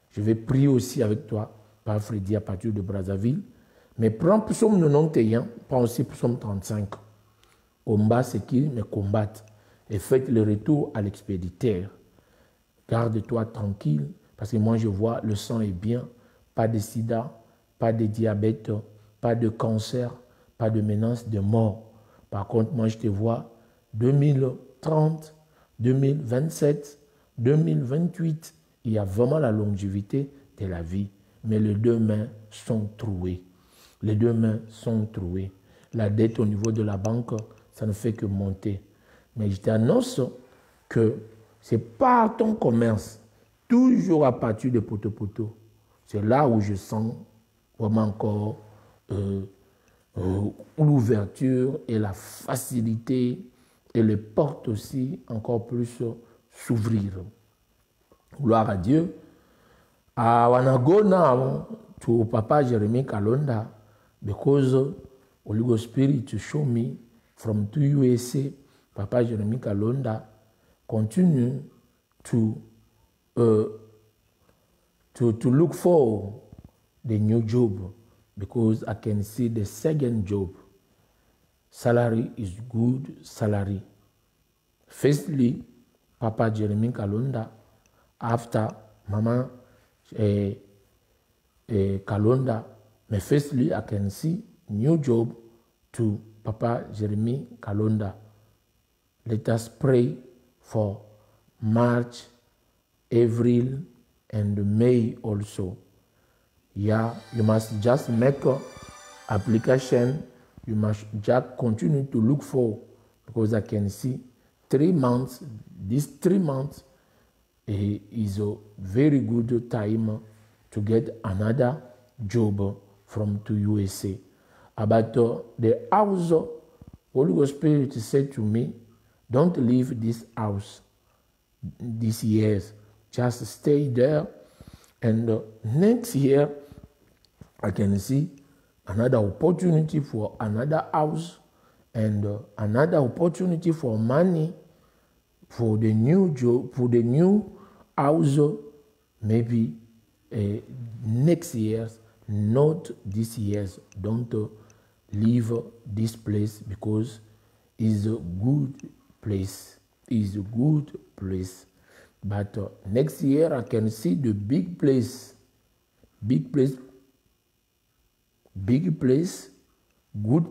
je vais prier aussi avec toi, par Freddy à partir de Brazzaville, mais prends psaume 91, prends aussi psaume 35. Combat ceux qui me combattent et faites le retour à l'expéditeur. Garde-toi tranquille, parce que moi je vois, le sang est bien, pas de sida, pas de diabète, pas de cancer, pas de menace de mort. Par contre, moi, je te vois 2030, 2027, 2028. Il y a vraiment la longévité de la vie. Mais les deux mains sont trouées. Les deux mains sont trouées. La dette au niveau de la banque, ça ne fait que monter. Mais je t'annonce que c'est par ton commerce, toujours à partir de Poto-Poto. C'est là où je sens vraiment encore l'ouverture et la facilité et les portes aussi encore plus s'ouvrir. Gloire à Dieu. I wanna go now to Papa Jeremy Kalonda because Holy Spirit to show me from to USA. Papa Jeremy Kalonda continue to look for the new job. Because I can see the second job. Salary is good salary. Firstly, Papa Jeremy Kalonda, after Mama Kalonda, but firstly I can see new job to Papa Jeremy Kalonda. Let us pray for March, April, and May also. Yeah, you must just make an application. You must just continue to look for, because I can see 3 months. These 3 months is a very good time to get another job from to USA. About the house, Holy Spirit said to me, don't leave this house this year. Just stay there, and next year I can see another opportunity for another house and another opportunity for money for the new job, for the new house, maybe next year, not this year. Don't leave this place because it's a good place. It's a good place. But next year I can see the big place, good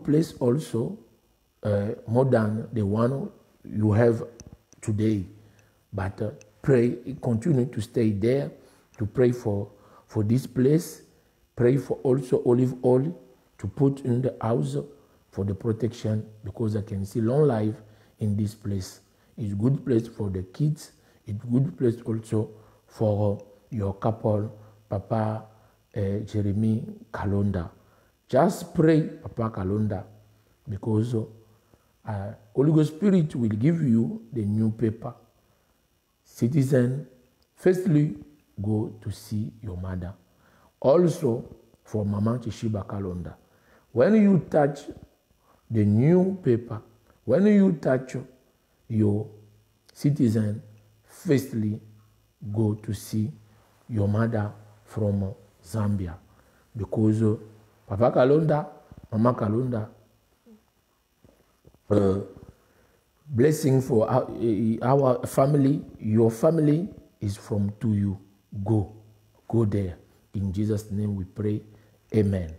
place also, more than the one you have today. But pray, continue to stay there, to pray for this place. Pray for also olive oil to put in the house for the protection, because I can see long life in this place. It's a good place for the kids. It's a good place also for your couple, Papa Jeremy Kalonda. Just pray, Papa Kalonda, because Holy Spirit will give you the new paper. Citizen, firstly, go to see your mother. Also, for Mama Chishiba Kalonda, when you touch the new paper, when you touch your citizen, firstly, go to see your mother from Zambia. Because Papa Kalonda, Mama Kalonda, blessing for our family, your family is from to you. Go there. In Jesus' name we pray. Amen.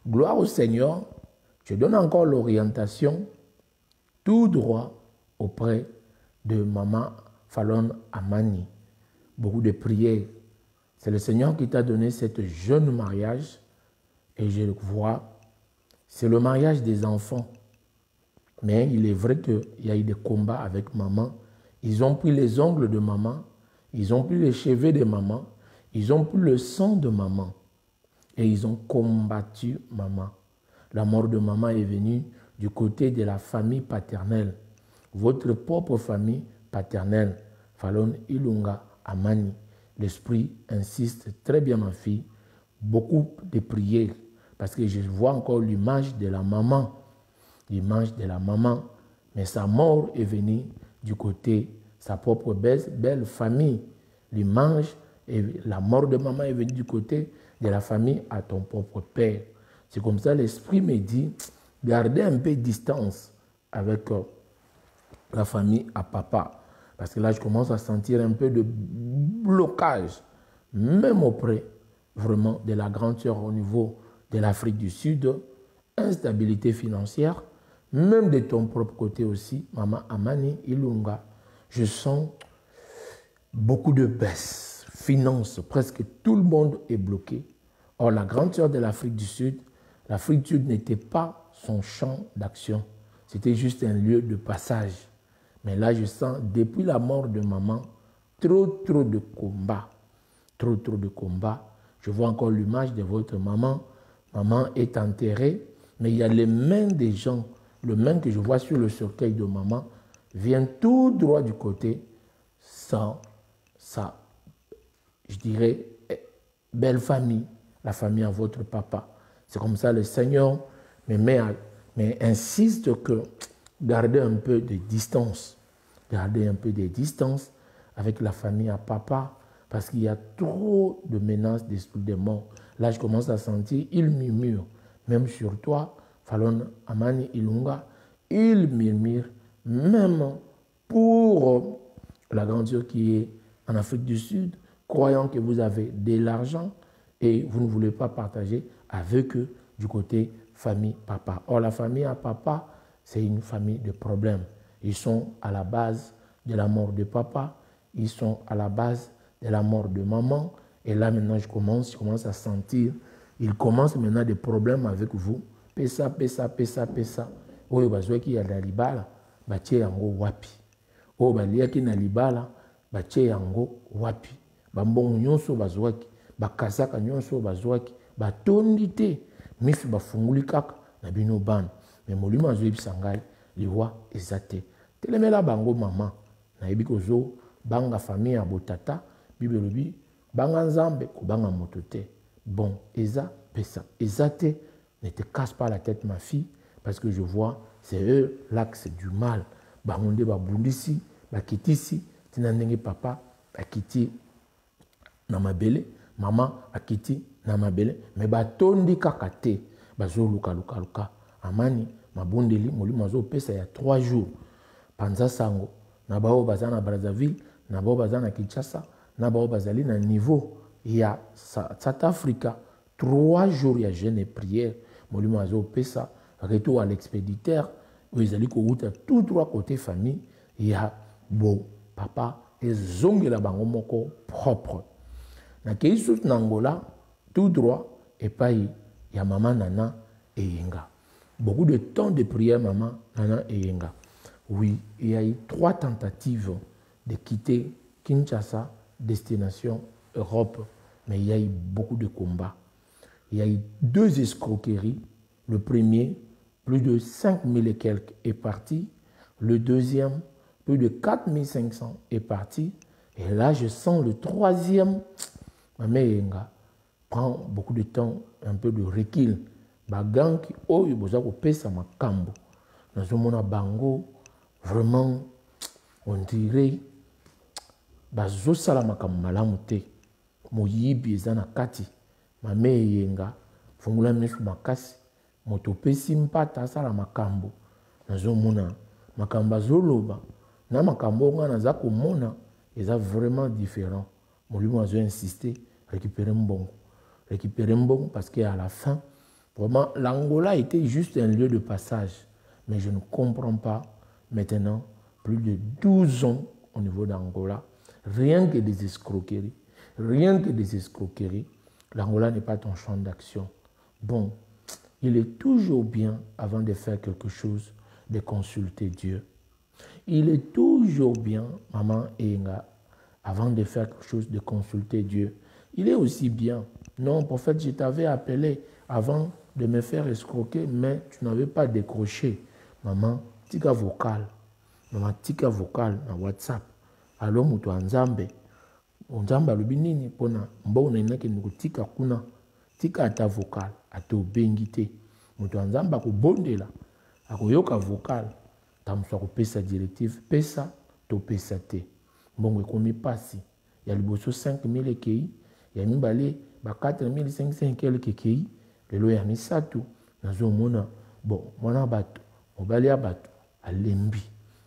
Gloire au Seigneur. Je donne encore l'orientation tout droit auprès de Maman Fallon Amani. Beaucoup de prières. C'est le Seigneur qui t'a donné cette jeune mariage et je vois c'est le mariage des enfants. Mais il est vrai qu'il y a eu des combats avec maman. Ils ont pris les ongles de maman, ils ont pris les cheveux de maman, ils ont pris le sang de maman et ils ont combattu maman. La mort de maman est venue du côté de la famille paternelle. Votre propre famille paternelle, Falon Ilunga Amani. L'esprit insiste très bien, ma fille, beaucoup de prières, parce que je vois encore l'image de la maman, mais sa mort est venue du côté, sa propre belle famille. L'image et la mort de maman est venue du côté de la famille à ton propre père. C'est comme ça l'esprit me dit, gardez un peu de distance avec la famille à papa. Parce que là, je commence à sentir un peu de blocage, même auprès vraiment de la grande sœur au niveau de l'Afrique du Sud, instabilité financière, même de ton propre côté aussi, Maman Amani Ilunga, je sens beaucoup de baisse, finance, presque tout le monde est bloqué. Or, la grande sœur de l'Afrique du Sud n'était pas son champ d'action, c'était juste un lieu de passage. Mais là, je sens, depuis la mort de maman, trop de combats. Trop de combats. Je vois encore l'image de votre maman. Maman est enterrée, mais il y a les mains des gens. Le main que je vois sur le cercueil de maman vient tout droit du côté, ça, je dirais, belle famille, la famille à votre papa. C'est comme ça le Seigneur mais insiste que gardez un peu de distance. Gardez un peu de distance avec la famille à papa, parce qu'il y a trop de menaces d'esprit de mort. Là, je commence à sentir, il murmure, même sur toi, Falon Amani Ilunga, il murmure, même pour la grandeur qui est en Afrique du Sud, croyant que vous avez de l'argent et vous ne voulez pas partager avec eux du côté famille papa. Or, la famille à papa, c'est une famille de problèmes. Ils sont à la base de la mort de papa, ils sont à la base de la mort de maman. Et là, maintenant, je commence à sentir, il commence maintenant des problèmes avec vous. Pesa. Oyo bazwaki ya na libala, batie yango wapi. Oyo baliaki na libala, batie yango wapi. Bambongo nyonso bazwaki, bakazaka nyonso bazwaki, batondi te, misu bafunguli kaka na bino bana. Mais molimo azoyebisa ngai, liwa eza te. Telemela bango mama, na yebi kozo banga famille ya botata, Bible lobi, banga nzambe ko banga moto te. Bon, eza pesa, eza te, ne te casse pas la tête ma fille, parce que je vois, c'est eux l'axe du mal. Bangonde babundisi, bakitisi, tinandenge papa, bakiti na mabele, maman akiti na mabele, mais batondi kakate, bazo luka. Amani, mabundeli, molimo azo pesa ya 3 jours. Panza sango, na bao bazana Brazzaville, na bao bazana Kinshasa, na bao bazali na niveau, il y a South Africa, 3 jours, il y a jeûne et prière. Molimo azo pesa, retour à l'expéditeur, où ils allaient à tous 3 côtés famille, il y a bon, papa, et zongela bango moko propre. Na keisut nangola, tout droit, et pas il y a maman Nana et Yenga. Beaucoup de temps de prière, maman Nana et Yenga. Oui, il y a eu 3 tentatives de quitter Kinshasa, destination Europe, mais il y a eu beaucoup de combats. Il y a eu 2 escroqueries. Le premier, plus de 5000 et quelques est parti. Le deuxième, plus de 4500 est parti. Et là, je sens le troisième, ma mère prend beaucoup de temps, un peu de recul. Bagang qui oyo boza ko pesa makambo. Nazomona bango vraiment on dirait bazo sala makambo malamu te. Moyibi eza na kati. Ma mère yenga fungula misu makasi. Moto pesi mpata sala makambo. Nazomona makambo azoloba na makambo nga naza komona eza vraiment différent. Molimo azo insister récupérer mbongo parce qu'à la fin vraiment l'Angola était juste un lieu de passage, mais je ne comprends pas maintenant plus de 12 ans au niveau d'Angola, rien que des escroqueries, l'Angola n'est pas ton champ d'action. Bon, il est toujours bien, avant de faire quelque chose, de consulter Dieu. Il est toujours bien, maman Enga, avant de faire quelque chose, de consulter Dieu. Il est aussi bien. Non, prophète, je t'avais appelé avant de me faire escroquer, mais tu n'avais pas décroché. Maman, tika vocal. Maman, tika vocal na WhatsApp. Alors, mutu anzambe. Onzambe alobi nini pona mbona inake nikutika kuna. Tika ata vocal, ata obengi te. Mutu anzambe akobondela, akoyoka vocal. Tamuswa kopesa directive, pesa to pesa te. Mbongo ekomi pasi. Ya liboso 5,000 ekei, ya mibale ba 4,500 kelke ekei, lelo ya misatu nazo mona bon mwana bato, mobali ya bato alembi.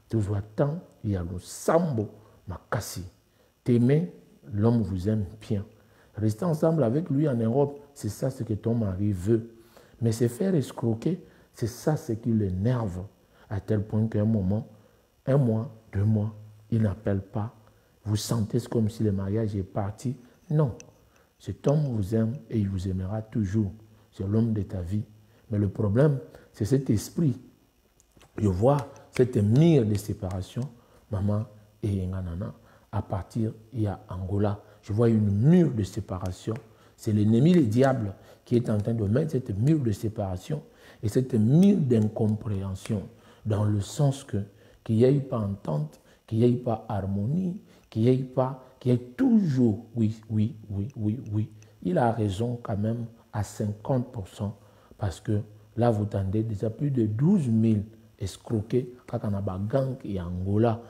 Tozwa temps ya losambo makasi. T'aimer, l'homme vous aime bien. Rester ensemble avec lui en Europe, c'est ça ce que ton mari veut. Mais se faire escroquer, c'est ça ce qui l'énerve. À tel point qu'à un moment, 1 mois, 2 mois, il n'appelle pas. Vous sentez comme si le mariage est parti. Non. Cet homme vous aime et il vous aimera toujours. C'est l'homme de ta vie. Mais le problème, c'est cet esprit. Je vois cette mire de séparation, maman et Nganana, à partir, il y a Angola. Je vois une mure de séparation. C'est l'ennemi, le diable, qui est en train de mettre cette mure de séparation et cette mure d'incompréhension, dans le sens qu'il n'y ait pas entente, qu'il n'y ait pas harmonie, qu'il n'y ait toujours oui. Il a raison quand même à 50%, parce que là, vous tendez déjà plus de 12 000 escroqués, quand on a ba gang et Angola,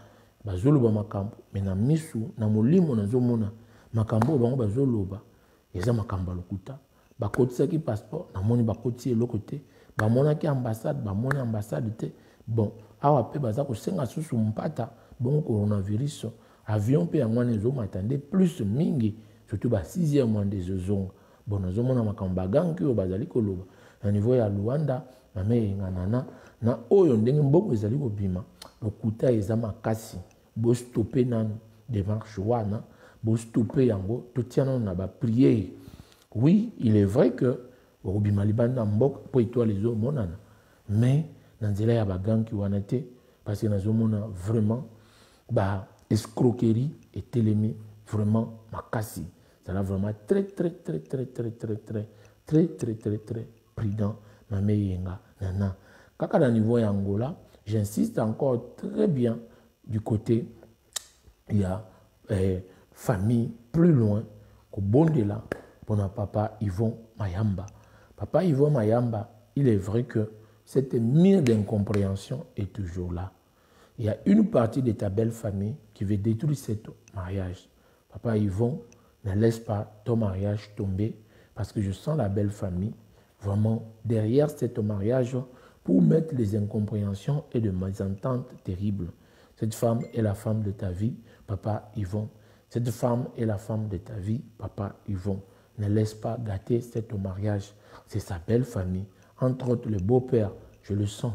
bazoloba makambo, mais na misu, na molimo na zomona, makambo bango bazoloba, eza makambo lokuta, bakotisa ki passeport, na moni bakoti lokote, ba mona ki ambassade, ba mona ambassade te, bon, awa pe baza ko senga susu mpata, bon coronavirus, avion pe yangwane zo matande, plus mingi, surtout ba 6e mois de zozonga, bon na zomona makambo bagang ki yo bazali koloba, na niveau ya Luanda, na me nganana, na oyo ndenge mboko ezali kobima, lokuta eza makasi, bo stopper nanu démarche wana, bo stopper yango, totiana na ba prier. Oui, il est vrai que obima libanda mboko po étoile les monana, mais na nzela ya bagangi wana te, parce que nazomona vraiment ba escroquerie et télémi vraiment makasi. Ça là vraiment très prudent na meyenga nana. Kaka na niveau ya Angola, j'insiste encore très bien du côté, il y a famille plus loin, au Bondela, pour notre papa Yvon Mayamba. Papa Yvon Mayamba, il est vrai que cette mire d'incompréhension est toujours là. Il y a une partie de ta belle famille qui veut détruire ce mariage. Papa Yvon, ne laisse pas ton mariage tomber, parce que je sens la belle famille vraiment derrière ce mariage pour mettre les incompréhensions et des mésententes terribles. Cette femme est la femme de ta vie, Papa Yvon. Cette femme est la femme de ta vie, Papa Yvon. Ne laisse pas gâter ce mariage. C'est sa belle famille. Entre autres, le beau-père, je le sens,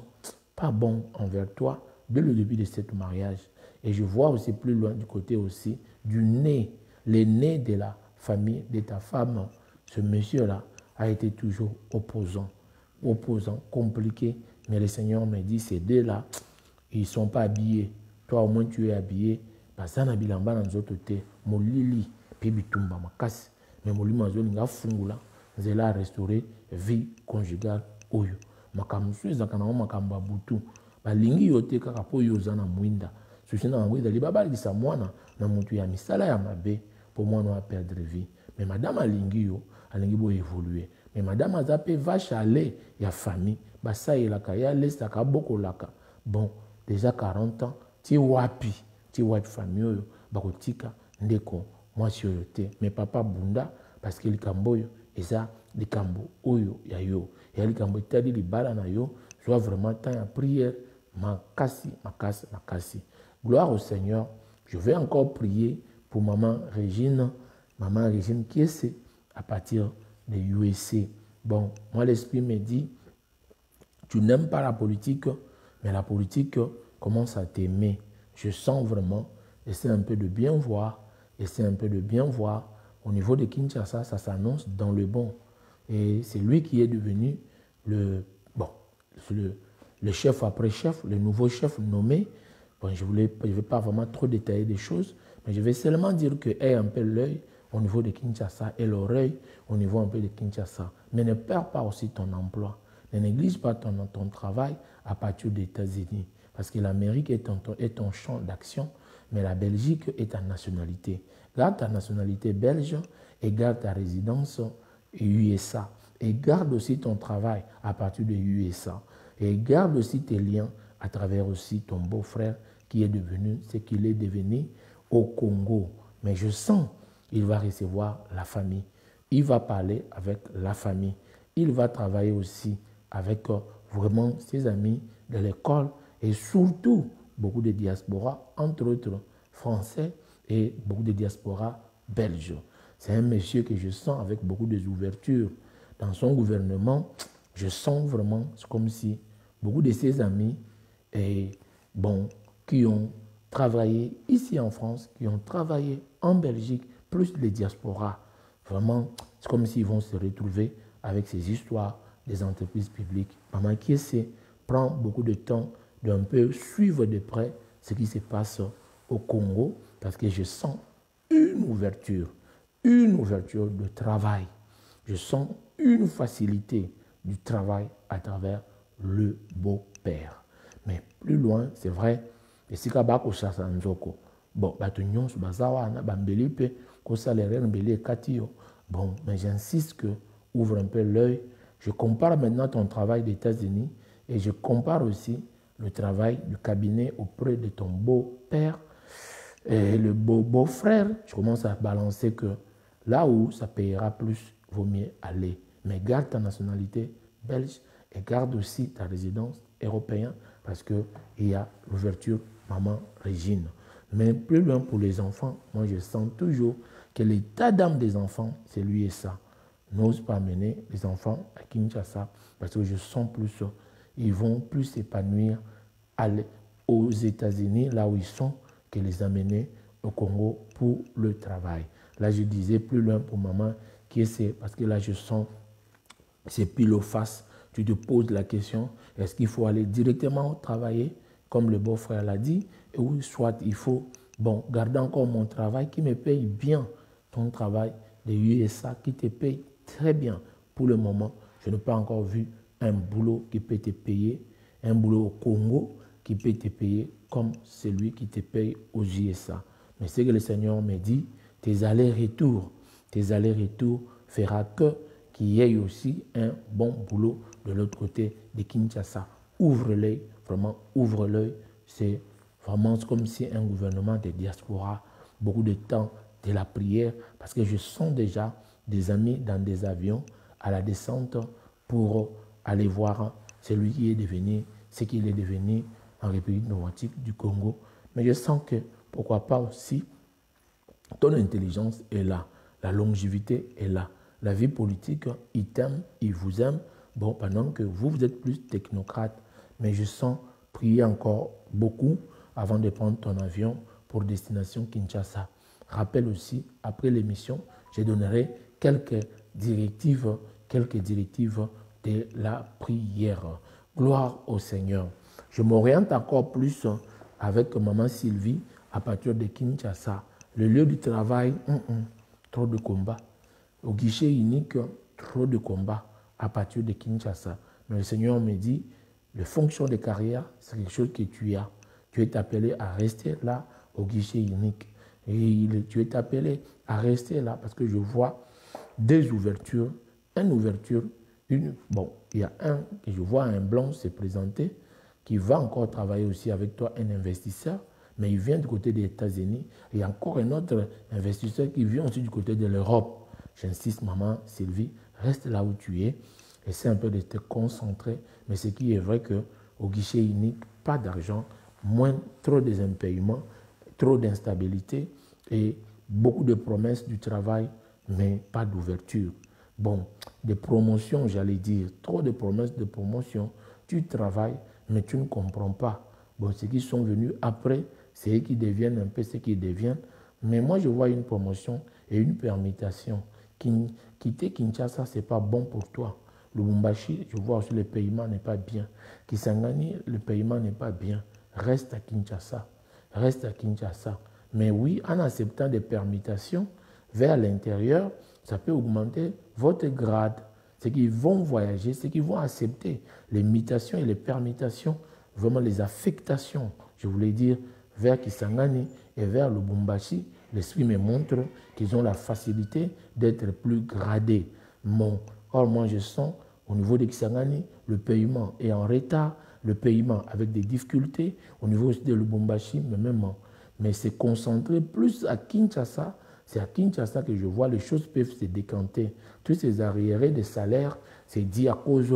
pas bon envers toi dès le début de ce mariage. Et je vois aussi plus loin du côté aussi du nez, le nez de la famille de ta femme. Ce monsieur-là a été toujours opposant, compliqué. Mais le Seigneur me dit, ces deux-là, ils ne sont pas habillés. Toi, au moins, tu es habillé. Basana bilamba na nzoto te, molili, puis bitumba makasi. Mais molili mazoli nga fungula, nzela restaurer vie conjugale oyo. Makamusu ezakana o makamba butu. Balingi yote kaka po yozana mwinda. Susina na mwinda libaba lisa mwana na mutu ya misala ya mabe pour moi no perdre vie. Mais madame alingi yo, alingi bo évoluer. Mais madame azape vache à lait ya famille, basa elaka ya lesta ka boko laka. Bon, déjà 40 ans, ti wapi famille oyo bakotika ndeko mwasi oyo te. Mais papa bunda parce que likambo oyo eza likambo oyo ya yo. Ya likambo etali libala na yo, soit vraiment temps ya prière, makasi. Gloire au Seigneur. Je vais encore prier pour maman Régine qui est à partir de USA. Bon, moi l'esprit me dit, tu n'aimes pas la politique, mais la politique commence à t'aimer. Je sens vraiment, essaie un peu de bien voir, au niveau de Kinshasa, ça s'annonce dans le bon. Et c'est lui qui est devenu bon, le chef après chef, le nouveau chef nommé. Bon, je ne vais pas vraiment trop détailler des choses, mais je vais seulement dire que aie un peu l'œil au niveau de Kinshasa et l'oreille au niveau un peu de Kinshasa. Mais ne perds pas aussi ton emploi. Ne néglige pas ton travail à partir des États-Unis. Parce que l'Amérique est ton champ d'action, mais la Belgique est ta nationalité. Garde ta nationalité belge et garde ta résidence USA. Et garde aussi ton travail à partir de USA. Et garde aussi tes liens à travers aussi ton beau-frère qui est devenu ce qu'il est devenu au Congo. Mais je sens qu'il va recevoir la famille. Il va parler avec la famille. Il va travailler aussi avec vraiment ses amis de l'école et surtout beaucoup de diasporas, entre autres français et beaucoup de diasporas belges. C'est un monsieur que je sens avec beaucoup d'ouverture. Dans son gouvernement, je sens vraiment comme si beaucoup de ses amis qui ont travaillé ici en France, qui ont travaillé en Belgique, plus les diasporas. Vraiment, c'est comme s'ils vont se retrouver avec ces histoires des entreprises publiques. Maman Kiese prend beaucoup de temps d'un peu suivre de près ce qui se passe au Congo parce que je sens une ouverture de travail. Je sens une facilité du travail à travers le beau-père. Mais plus loin, c'est vrai, et si kabako chasa nzoko, bon, batunyon su bazawa na bambelipe, ko salaire mbeli katio. Bon, mais j'insiste que ouvre un peu l'œil. Je compare maintenant ton travail des États-Unis et je compare aussi le travail du cabinet auprès de ton beau-père et le beau-frère. Je commence à balancer que là où ça payera plus, vaut mieux aller. Mais garde ta nationalité belge et garde aussi ta résidence européenne parce qu'il y a l'ouverture Maman Régine. Mais plus loin pour les enfants, moi je sens toujours que l'état d'âme des enfants, c'est lui et ça. N'ose pas mener les enfants à Kinshasa parce que je sens plus, ils vont plus s'épanouir aux États-Unis, là où ils sont, que les amener au Congo pour le travail. Là, je disais plus loin pour maman, qui est parce que là, je sens c'est pile au face. Tu te poses la question, est-ce qu'il faut aller directement travailler, comme le beau-frère l'a dit, ou soit il faut, bon, garder encore mon travail qui me paye bien, ton travail de USA qui te paye très bien. Pour le moment, je n'ai pas encore vu un boulot qui peut te payer, un boulot au Congo qui peut te payer comme celui qui te paye aux USA. Mais ce que le Seigneur me dit, tes allers-retours fera que qu'il y ait aussi un bon boulot de l'autre côté de Kinshasa. Ouvre l'œil, vraiment ouvre l'œil. C'est vraiment comme si un gouvernement de diaspora, beaucoup de temps de la prière, parce que je sens déjà des amis dans des avions à la descente pour aller voir celui qui est devenu, ce qu'il est devenu en République démocratique du Congo. Mais je sens que, pourquoi pas aussi, ton intelligence est là, la longévité est là. La vie politique, ils t'aiment, ils vous aiment. Bon, pendant que vous êtes plus technocrate, mais je sens prier encore beaucoup avant de prendre ton avion pour destination Kinshasa. Rappelle aussi, après l'émission, je donnerai quelques directives de la prière. Gloire au Seigneur. Je m'oriente encore plus avec maman Sylvie à partir de Kinshasa. Le lieu du travail, trop de combats. Au guichet unique, trop de combats à partir de Kinshasa. Mais le Seigneur me dit, les fonctions de carrière, c'est quelque chose que tu as. Tu es appelé à rester là au guichet unique. Et tu es appelé à rester là parce que je vois des ouvertures, bon, il y a que je vois un blanc se présenter qui va encore travailler aussi avec toi, un investisseur, mais il vient du côté des États-Unis. Il y a encore un autre investisseur qui vient aussi du côté de l'Europe. J'insiste, maman Sylvie, reste là où tu es. Essaie un peu de te concentrer. Mais ce qui est vrai qu'au guichet unique, pas d'argent, trop des impayements, trop d'instabilité et beaucoup de promesses du travail, mais pas d'ouverture. Bon, des promotions, j'allais dire, trop de promesses de promotion. Tu travailles, mais tu ne comprends pas. Bon, ceux qui sont venus après, c'est eux qui deviennent un peu ce qu'ils deviennent. Mais moi, je vois une promotion et une permutation. Quitter Kinshasa, ce n'est pas bon pour toi. Lubumbashi, je vois aussi le paiement n'est pas bien. Kisangani, le paiement n'est pas bien. Reste à Kinshasa. Reste à Kinshasa. Mais oui, en acceptant des permutations vers l'intérieur, ça peut augmenter votre grade. Ceux qui vont voyager, ceux qui vont accepter les mutations et les permutations, vraiment les affectations, je voulais dire, vers Kisangani et vers Lubumbashi, l'esprit me montre qu'ils ont la facilité d'être plus gradés. Or, moi, je sens, au niveau de Kisangani, le paiement est en retard, le paiement avec des difficultés, au niveau aussi de Lubumbashi, mais c'est concentré plus à Kinshasa. C'est à Kinshasa que je vois les choses peuvent se décanter. Tous ces arriérés de salaire, c'est dit à cause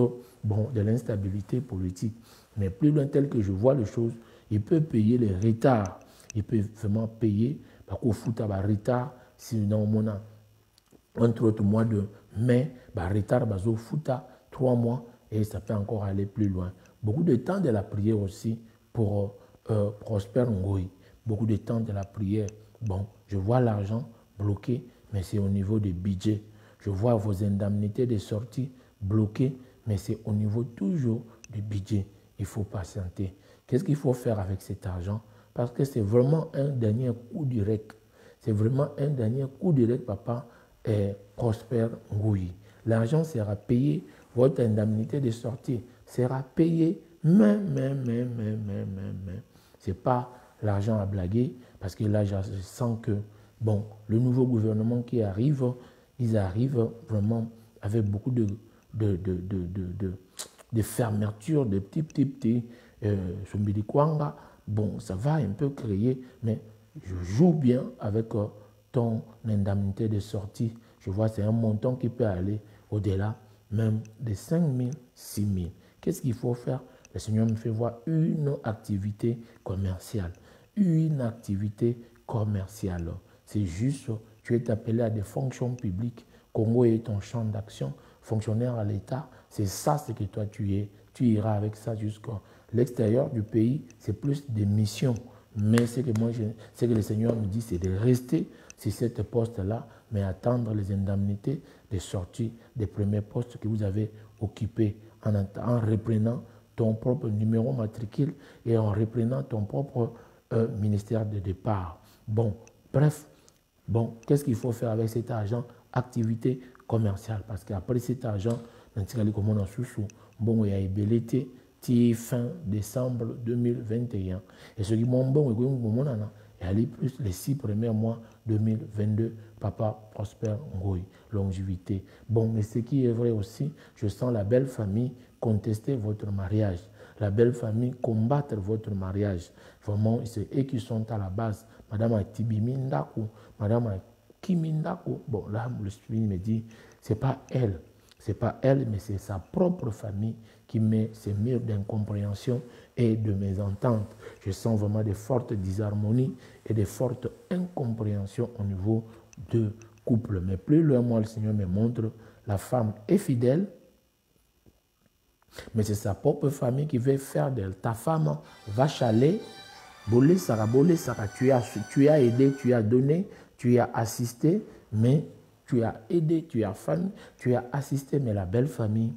de l'instabilité politique. Mais plus loin tel que je vois les choses, il peut payer les retards. Il peut vraiment payer, parce qu'au foot, il y a retard, sinon, on a, entre autres, mois de mai, retard, au foot, 3 mois, et ça peut encore aller plus loin. Beaucoup de temps de la prière aussi pour Prosper Ngoï. Beaucoup de temps de la prière. Bon, je vois l'argent bloqué, mais c'est au niveau du budget. Je vois vos indemnités de sortie bloquées, mais c'est au niveau toujours du budget. Il faut patienter. Qu'est-ce qu'il faut faire avec cet argent? Parce que c'est vraiment un dernier coup direct. C'est vraiment un dernier coup direct, papa, et Prosper Ngoui. L'argent sera payé, votre indemnité de sortie sera payée, mais. Ce n'est pas l'argent à blaguer, parce que là, je sens que, bon, le nouveau gouvernement qui arrive, ils arrivent vraiment avec beaucoup de fermetures, de petits, bon, ça va un peu créer, mais je joue bien avec ton indemnité de sortie. Je vois c'est un montant qui peut aller au-delà même de 5 000, 6 000. Qu'est-ce qu'il faut faire? Le Seigneur me fait voir une activité commerciale. Une activité commerciale. C'est juste, tu es appelé à des fonctions publiques. Congo est ton champ d'action. Fonctionnaire à l'État, c'est ça ce que toi tu es. Tu iras avec ça jusqu'à l'extérieur du pays. C'est plus des missions. Mais ce que le Seigneur me dit, c'est de rester sur cette poste-là, mais attendre les indemnités de sortie des premiers postes que vous avez occupés en reprenant ton propre numéro matricule et en reprenant ton propre ministère de départ. Bon, bref, bon, qu'est-ce qu'il faut faire avec cet argent? Activité commerciale, parce qu'après cet argent, bon, il y a ébélité, fin décembre 2021. Et ce qui m'ont bon, et aller plus les 6 premiers mois 2022, papa Prosper Ngoï, longévité. Bon, mais ce qui est vrai aussi, je sens la belle famille contester votre mariage, la belle famille combattre votre mariage. Vraiment, c'est eux qui sont à la base. Madame Atibimindaku, Madame Kimindaku. Bon, là, le Spirit me dit, c'est pas elle, mais c'est sa propre famille qui met ces murs d'incompréhension et de mésentente. Je sens vraiment des fortes disharmonies et des fortes incompréhensions au niveau de couple. Mais plus loin, moi, le Seigneur me montre, la femme est fidèle, mais c'est sa propre famille qui veut faire d'elle. Ta femme va chaler, bolé, Sarah, tu as aidé, tu as donné, tu as assisté, mais tu as aidé, tu as assisté, mais la belle famille,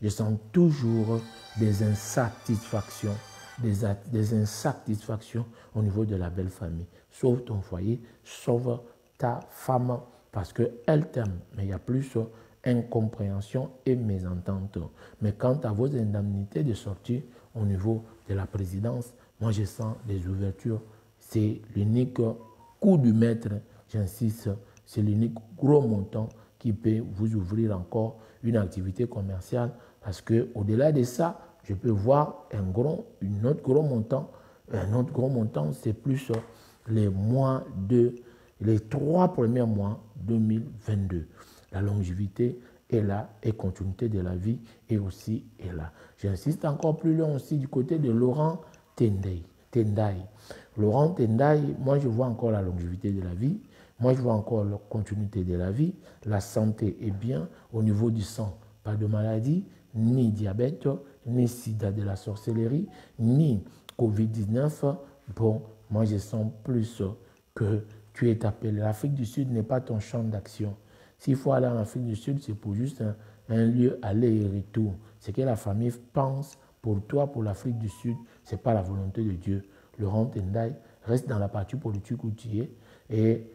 je sens toujours des insatisfactions, des insatisfactions au niveau de la belle famille. Sauve ton foyer, sauve ta femme, parce qu'elle t'aime, mais il y a plus incompréhension et mésentente. Mais quant à vos indemnités de sortie au niveau de la présidence, moi je sens des ouvertures. C'est l'unique coup du maître, j'insiste, c'est l'unique gros montant qui peut vous ouvrir encore une activité commerciale, parce qu'au-delà de ça, je peux voir un autre gros montant. Un autre gros montant, c'est plus les 3 premiers mois 2022. La longévité est là et continuité de la vie est aussi là. J'insiste encore plus loin aussi du côté de Laurent Tendai. Laurent Tendai, moi je vois encore la longévité de la vie, moi je vois encore la continuité de la vie, la santé est bien au niveau du sang, pas de maladie, ni diabète, ni sida de la sorcellerie, ni Covid-19. Bon, moi je sens plus que tu es appelé. L'Afrique du Sud n'est pas ton champ d'action. S'il faut aller en Afrique du Sud, c'est pour juste un lieu aller et retour. Ce que la famille pense pour toi, pour l'Afrique du Sud, ce n'est pas la volonté de Dieu. Laurent Tendai reste dans la partie politique où tu es et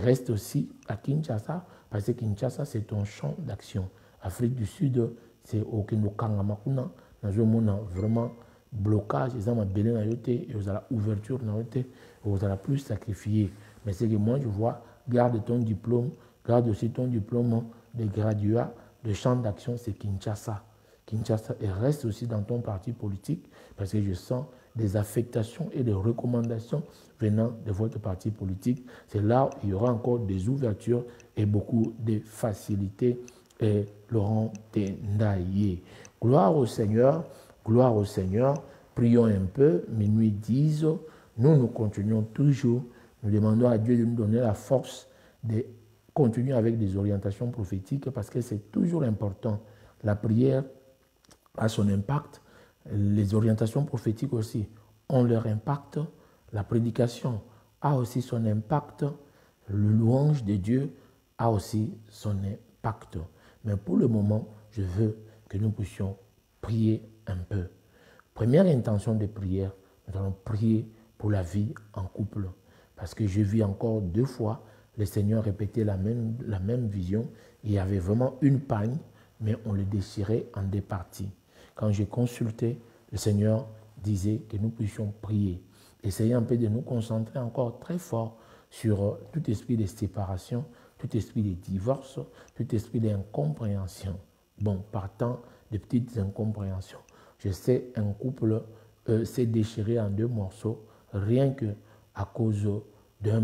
reste aussi à Kinshasa, parce que Kinshasa, c'est ton champ d'action. Afrique du Sud, c'est au Kanokangamakuna, dans un monde vraiment blocage, ils ont belé na yoté, et vous avez ouverture na yoté, et vous avez plus sacrifié. Mais c'est que moi, je vois, garde ton diplôme, garde aussi ton diplôme de graduat de champ d'action, c'est Kinshasa. Kinshasa, et reste aussi dans ton parti politique, parce que je sens des affectations et des recommandations venant de votre parti politique. C'est là où il y aura encore des ouvertures et beaucoup de facilités. Et Laurent Tendaye. Gloire au Seigneur, gloire au Seigneur. Prions un peu, minuit 10. Nous continuons toujours. Nous demandons à Dieu de nous donner la force de continuer avec des orientations prophétiques parce que c'est toujours important. La prière a son impact. Les orientations prophétiques aussi ont leur impact. La prédication a aussi son impact. Le louange de Dieu a aussi son impact. Mais pour le moment, je veux que nous puissions prier un peu. Première intention de prière, nous allons prier pour la vie en couple. Parce que je vis encore 2 fois le Seigneur répéter la même vision. Il y avait vraiment une pagne, mais on le déchirait en 2 parties. Quand j'ai consulté, le Seigneur disait que nous puissions prier. Essayez un peu de nous concentrer encore très fort sur tout esprit de séparation, tout esprit de divorce, tout esprit d'incompréhension. Bon, partant de petites incompréhensions. Je sais, un couple s'est déchiré en 2 morceaux, rien que à cause de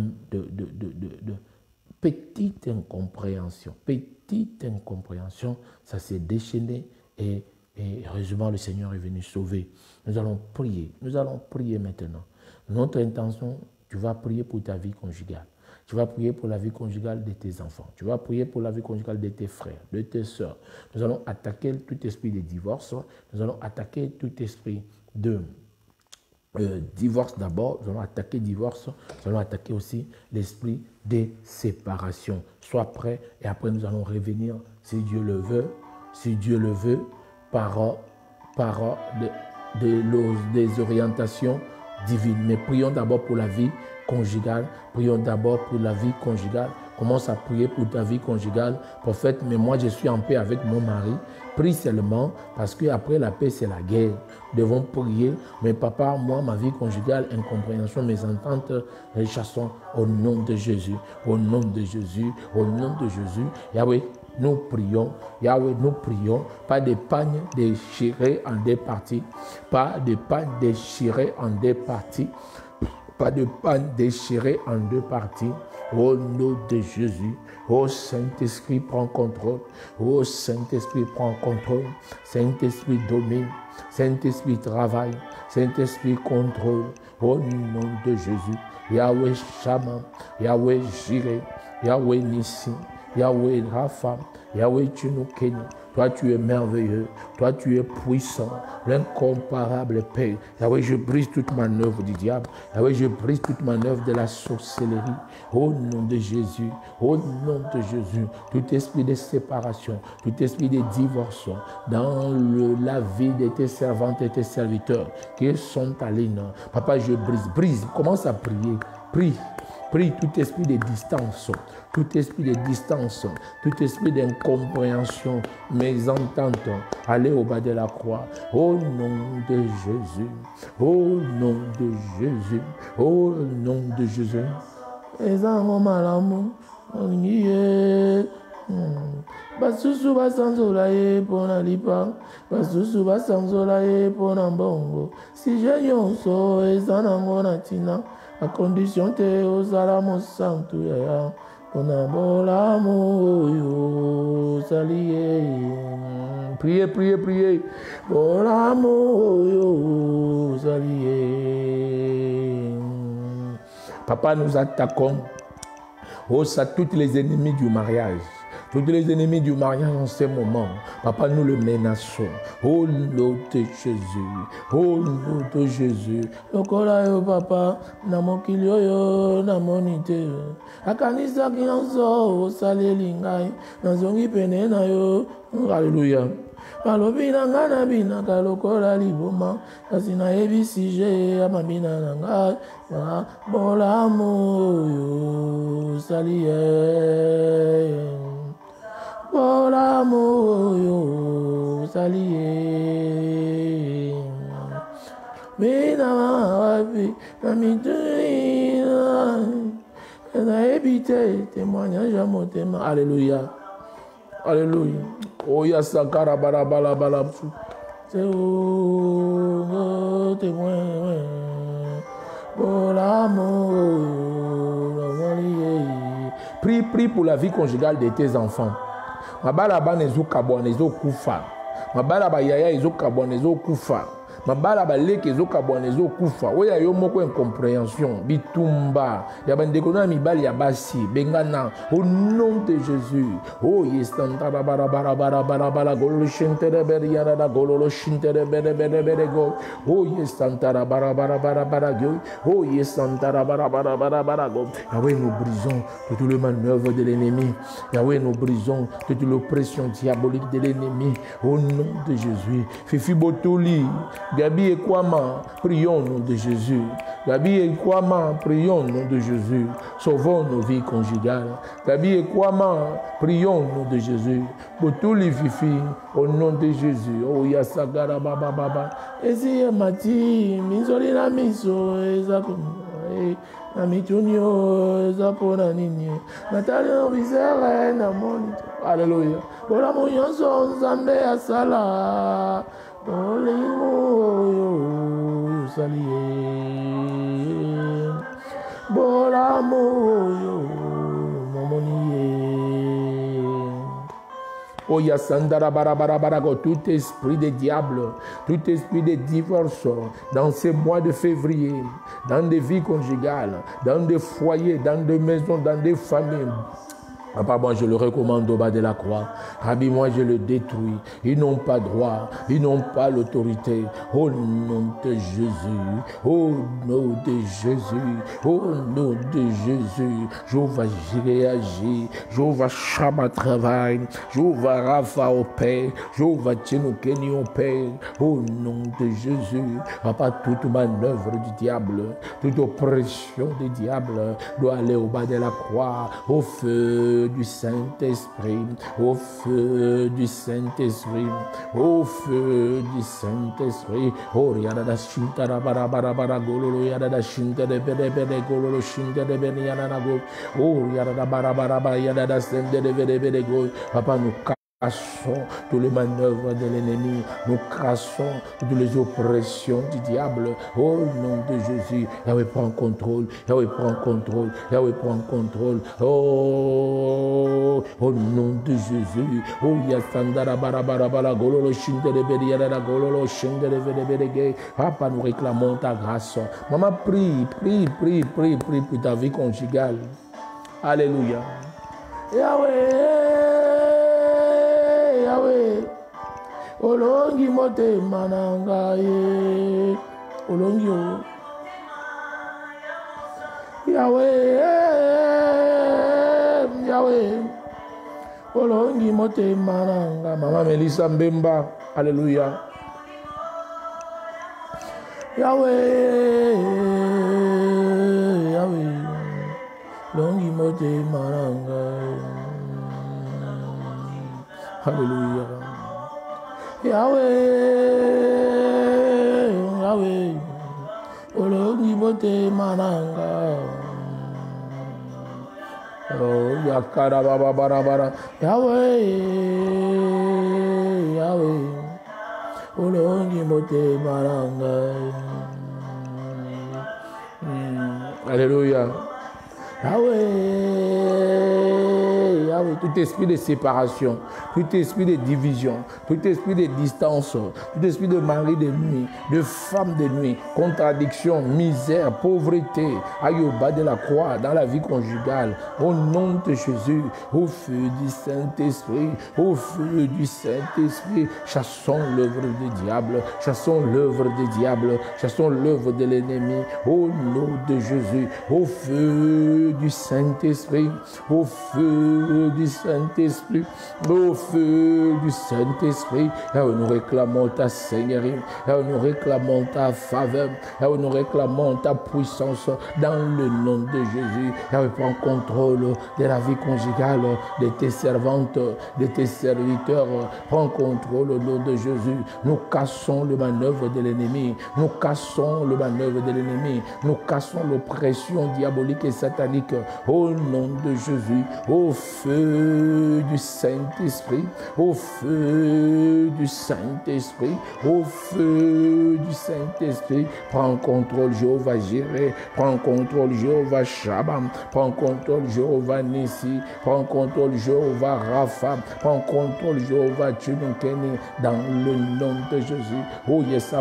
petite incompréhension. Petite incompréhension, ça s'est déchaîné et heureusement le Seigneur est venu sauver. Nous allons prier maintenant. Notre intention, tu vas prier pour ta vie conjugale. Tu vas prier pour la vie conjugale de tes enfants. Tu vas prier pour la vie conjugale de tes frères, de tes sœurs. Nous allons attaquer tout esprit de divorce. Nous allons attaquer tout esprit de divorce d'abord. Nous allons attaquer divorce. Nous allons attaquer aussi l'esprit de séparation. Sois prêt et après nous allons revenir, si Dieu le veut, par des orientations divines. Mais prions d'abord pour la vie conjugale. Prions d'abord pour la vie conjugale. Commence à prier pour ta vie conjugale. Prophète, mais moi je suis en paix avec mon mari. Prie seulement parce qu'après la paix c'est la guerre. Nous devons prier. Mais papa, moi ma vie conjugale, incompréhension, mésentente, les chassons au nom de Jésus. Au nom de Jésus. Au nom de Jésus. Yahweh, nous prions. Yahweh, nous prions. Pas de pagnes déchirées en 2 parties. Pas de pagnes déchirées en 2 parties. Pas de panne déchirée en 2 parties. Au nom de Jésus. Ô Saint-Esprit, prends contrôle. Ô Saint-Esprit, prends contrôle. Saint-Esprit, domine. Saint-Esprit, travaille. Saint-Esprit, contrôle. Au nom de Jésus. Yahweh Shama. Yahweh Jireh. Yahweh Nissi. Yahweh Rapha. Yahweh Tchinukeni. Toi, tu es merveilleux. Toi, tu es puissant. L'incomparable Père. Yahweh, je brise toute manœuvre du diable. Yahweh, je brise toute manœuvre de la sorcellerie. Au nom de Jésus. Au nom de Jésus. Tout esprit de séparation. Tout esprit de divorce. Dans la vie de tes servantes et tes serviteurs qui sont à l'île. Papa, je brise. Brise. Commence à prier. Prie. Prie tout esprit de distance, tout esprit de distance, tout esprit d'incompréhension, mésentente, allez au bas de la croix, au nom de Jésus, au nom de Jésus, au nom de Jésus. Basusu basanzola ye pona lipa, basusu basanzola ye pona mbongo. Si j'ai yonso ezanango na tina, à condition te ozala mosantu ya, pona bola moyo saliye. Priez, priez, priez. Bola moyo saliye. Papa, nous attaquons. Oh, ça, tous les ennemis du mariage. Tous les ennemis du mariage en ces moments, papa, nous le menaçons. Au nom de Jésus, au nom de Jésus. Lokola yo papa, na mokili yo na monite. Akanisa kinanso saleli ngai, nazongi pene na yo. Alléluia. Alobi na nga na bina ka lokola liboma, kasi na yebisi je amabina na ngai, bolamu yo saliye. Bolamu yo saliye. Bina wapi na mitui na ebite témoignage à mon témoin. Alléluia. Alléluia. Oh, ya sakara bara bala bala. C'est oh, témoin. Pour l'amour. Prie pour la vie conjugale de tes enfants. Mabala ba nezo kabwa nezo kufa. Mabala ba yaya ezo kabwa nezo kufa. Mabala ba leke ezo kabwa nezo kufa. Oya yo moko incompréhension. Bitumba. Ya bandeko na mibali ya basi. Bengana. Au nom de Jésus. Oh yestanta bara bara bara bara bara golo shintere beriana da golo shintere bere bere bere go. Oh yestanta bara bara bara bara go. Oh yestanta bara bara bara bara go. Yahweh, nous brisons toutes les manœuvres de l'ennemi. Yahweh, nous brisons toute l'oppression diabolique de l'ennemi. Au nom de Jésus. Fifi Botoli. Gabi et Kwama, prions au nom de Jésus. Gabi et Kwama, prions au nom de Jésus. Sauvons nos vies conjugales. Gabi et Kwama, prions au nom de Jésus. Pour tous les fifi, au nom de Jésus. Oh Yasagara Baba Baba. Esi Mati, Misoli na Miso, Ezako. Amitunio, Zapona Nini. Nathalie Bizarre, Namoni. Alléluia. Pour la moyenson, Zambé Asala. Bolimo salié, bolamo momonié. Oh yasandara barabarago, tout esprit de diable, tout esprit de divorce dans ces mois de février, dans des vies conjugales, dans des foyers, dans des maisons, dans des familles. Papa, moi je le recommande au bas de la croix. Rabbi, moi je le détruis. Ils n'ont pas droit, ils n'ont pas l'autorité. Au nom de Jésus, au nom de Jésus, au nom de Jésus, Jéhovah réagir, Jéhovah Shabbat travail, Jéhovah Rapha au Père, Jéhovah Tchénoukeni au Père. Au nom de Jésus, Papa, toute manœuvre du diable, toute oppression du diable doit aller au bas de la croix, au feu du Saint-Esprit, au feu du Saint-Esprit, au feu du Saint-Esprit. Oh, yada shintara bara bara bara gololo yada shintara bere bere gololo shintara bere yada go. Oh, yada bara bara bara yada sende bere bere go. Papa, nous crassons toutes les manœuvres de l'ennemi, nous crassons toutes les oppressions du diable. Au nom de Jésus, Yahweh prend contrôle, Yahweh prend contrôle, Yahweh prend contrôle. Oh, au nom de Jésus. Oh, yasandara barabara bara gololo shindere beriara gololo shindere bere. Papa, nous réclamons ta grâce. Maman, prie pour ta vie conjugale. Alléluia. Yahweh. Olongi mote manangaye, olongi o. Yahweh, Yahweh, olongi mote mananga. Mama Melissa Mbemba, alléluia. Yahweh, Yahweh, olongi mote mananga. Alléluia. Yahweh, Yahweh, olongi bote mananga. Oh, yakara baba bara bara. Yahweh, Yahweh, olongi bote mananga. Alléluia. Yahweh, Yahweh, Yahweh, tout esprit de séparation, tout esprit de division, tout esprit de distance, tout esprit de mari de nuit, de femme de nuit, contradiction, misère, pauvreté, aïe au bas de la croix, dans la vie conjugale, au nom de Jésus, au feu du Saint-Esprit, au feu du Saint-Esprit, chassons l'œuvre du diable, chassons l'œuvre du diable, chassons l'œuvre de l'ennemi, au nom de Jésus, au feu du Saint-Esprit, au feu du Saint-Esprit, au feu du Saint-Esprit, nous réclamons ta Seigneurie, nous réclamons ta faveur, nous réclamons ta puissance dans le nom de Jésus. Prends contrôle de la vie conjugale de tes servantes, de tes serviteurs. Prends contrôle au nom de Jésus. Nous cassons le manœuvre de l'ennemi. Nous cassons le manœuvre de l'ennemi. Nous cassons l'oppression diabolique et satanique au nom de Jésus. Au feu du Saint-Esprit, au feu du Saint-Esprit, au feu du Saint-Esprit. Prends contrôle, Jéhovah Jireh. Prends contrôle, Jéhovah Shabam. Prends contrôle, Jéhovah Nissi. Prends contrôle, Jéhovah Rapha. Prends contrôle, Jéhovah Tchunukeni. Dans le nom de Jésus. Oh yes,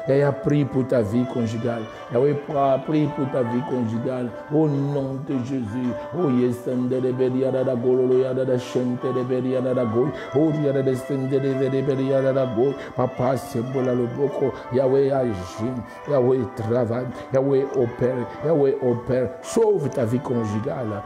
et a pris pour ta vie conjugale. Yahweh, prie pour ta vie conjugale. Au nom de Jésus. Oh yes, Papa, c'est bon le boko. Yahweh agit. Yahweh travaille. Yahweh opère. Yahweh opère. Sauve ta vie conjugale.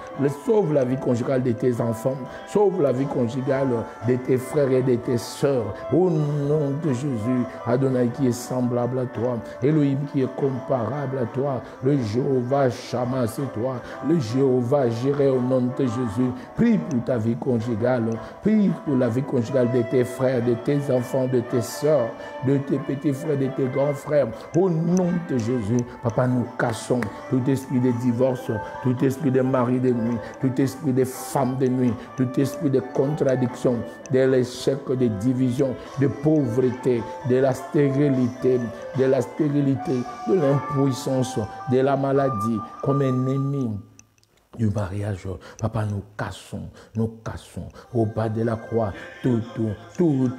Sauve la vie conjugale de tes enfants. Sauve la vie conjugale de tes frères et de tes sœurs. Au nom de Jésus. Adonai qui est semblable à toi. Elohim qui est comparable à toi. Le Jéhovah Shammah, c'est toi. Le Jéhovah Jireh, au nom de Jésus. Prie pour ta vie conjugale. Prie pour la vie conjugale de tes frères, de tes enfants, de tes sœurs, de tes petits frères, de tes grands frères. Au nom de Jésus, Papa, nous cassons tout esprit de divorce, tout esprit de mari de nuit, tout esprit de femme de nuit, tout esprit de contradiction, de l'échec, de division, de pauvreté, de la stérilité, de l'impuissance, de la maladie, comme ennemi du mariage. Papa, nous cassons au bas de la croix tout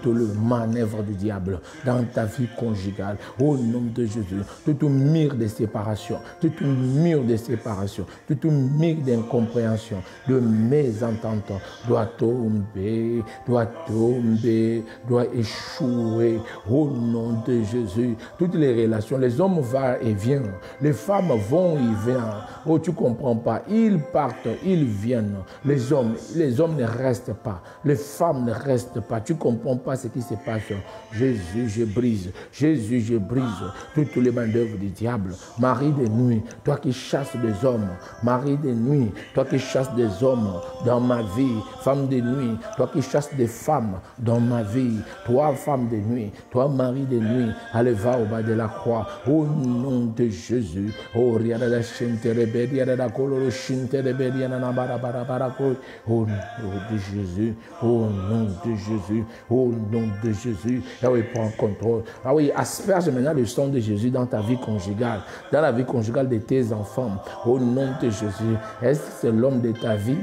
le manœuvre du diable dans ta vie conjugale, au nom de Jésus. Tout mur de séparation, tout mur d'incompréhension, de mésentente doit tomber, doit échouer au nom de Jésus. Toutes les relations, les hommes vont et viennent, les femmes vont et viennent. Oh, tu comprends pas, ils partent, ils viennent. Les hommes ne restent pas. Les femmes ne restent pas. Tu ne comprends pas ce qui se passe. Jésus, je brise toutes les manœuvres du diable. Marie de nuit, toi qui chasses des hommes. Marie de nuit, toi qui chasses des hommes dans ma vie. Femme de nuit, toi qui chasses des femmes dans ma vie. Toi, femme de nuit, toi, mari de nuit, allez, va au bas de la croix. Au nom de Jésus. Oh, riada la chente rebelle, la coloro chinte. Au nom de Jésus, au nom de Jésus, au nom de Jésus. Ah oui, prends contrôle. Ah oui, asperge maintenant le sang de Jésus dans ta vie conjugale, dans la vie conjugale de tes enfants. Au nom de Jésus. Est-ce que c'est l'homme de ta vie?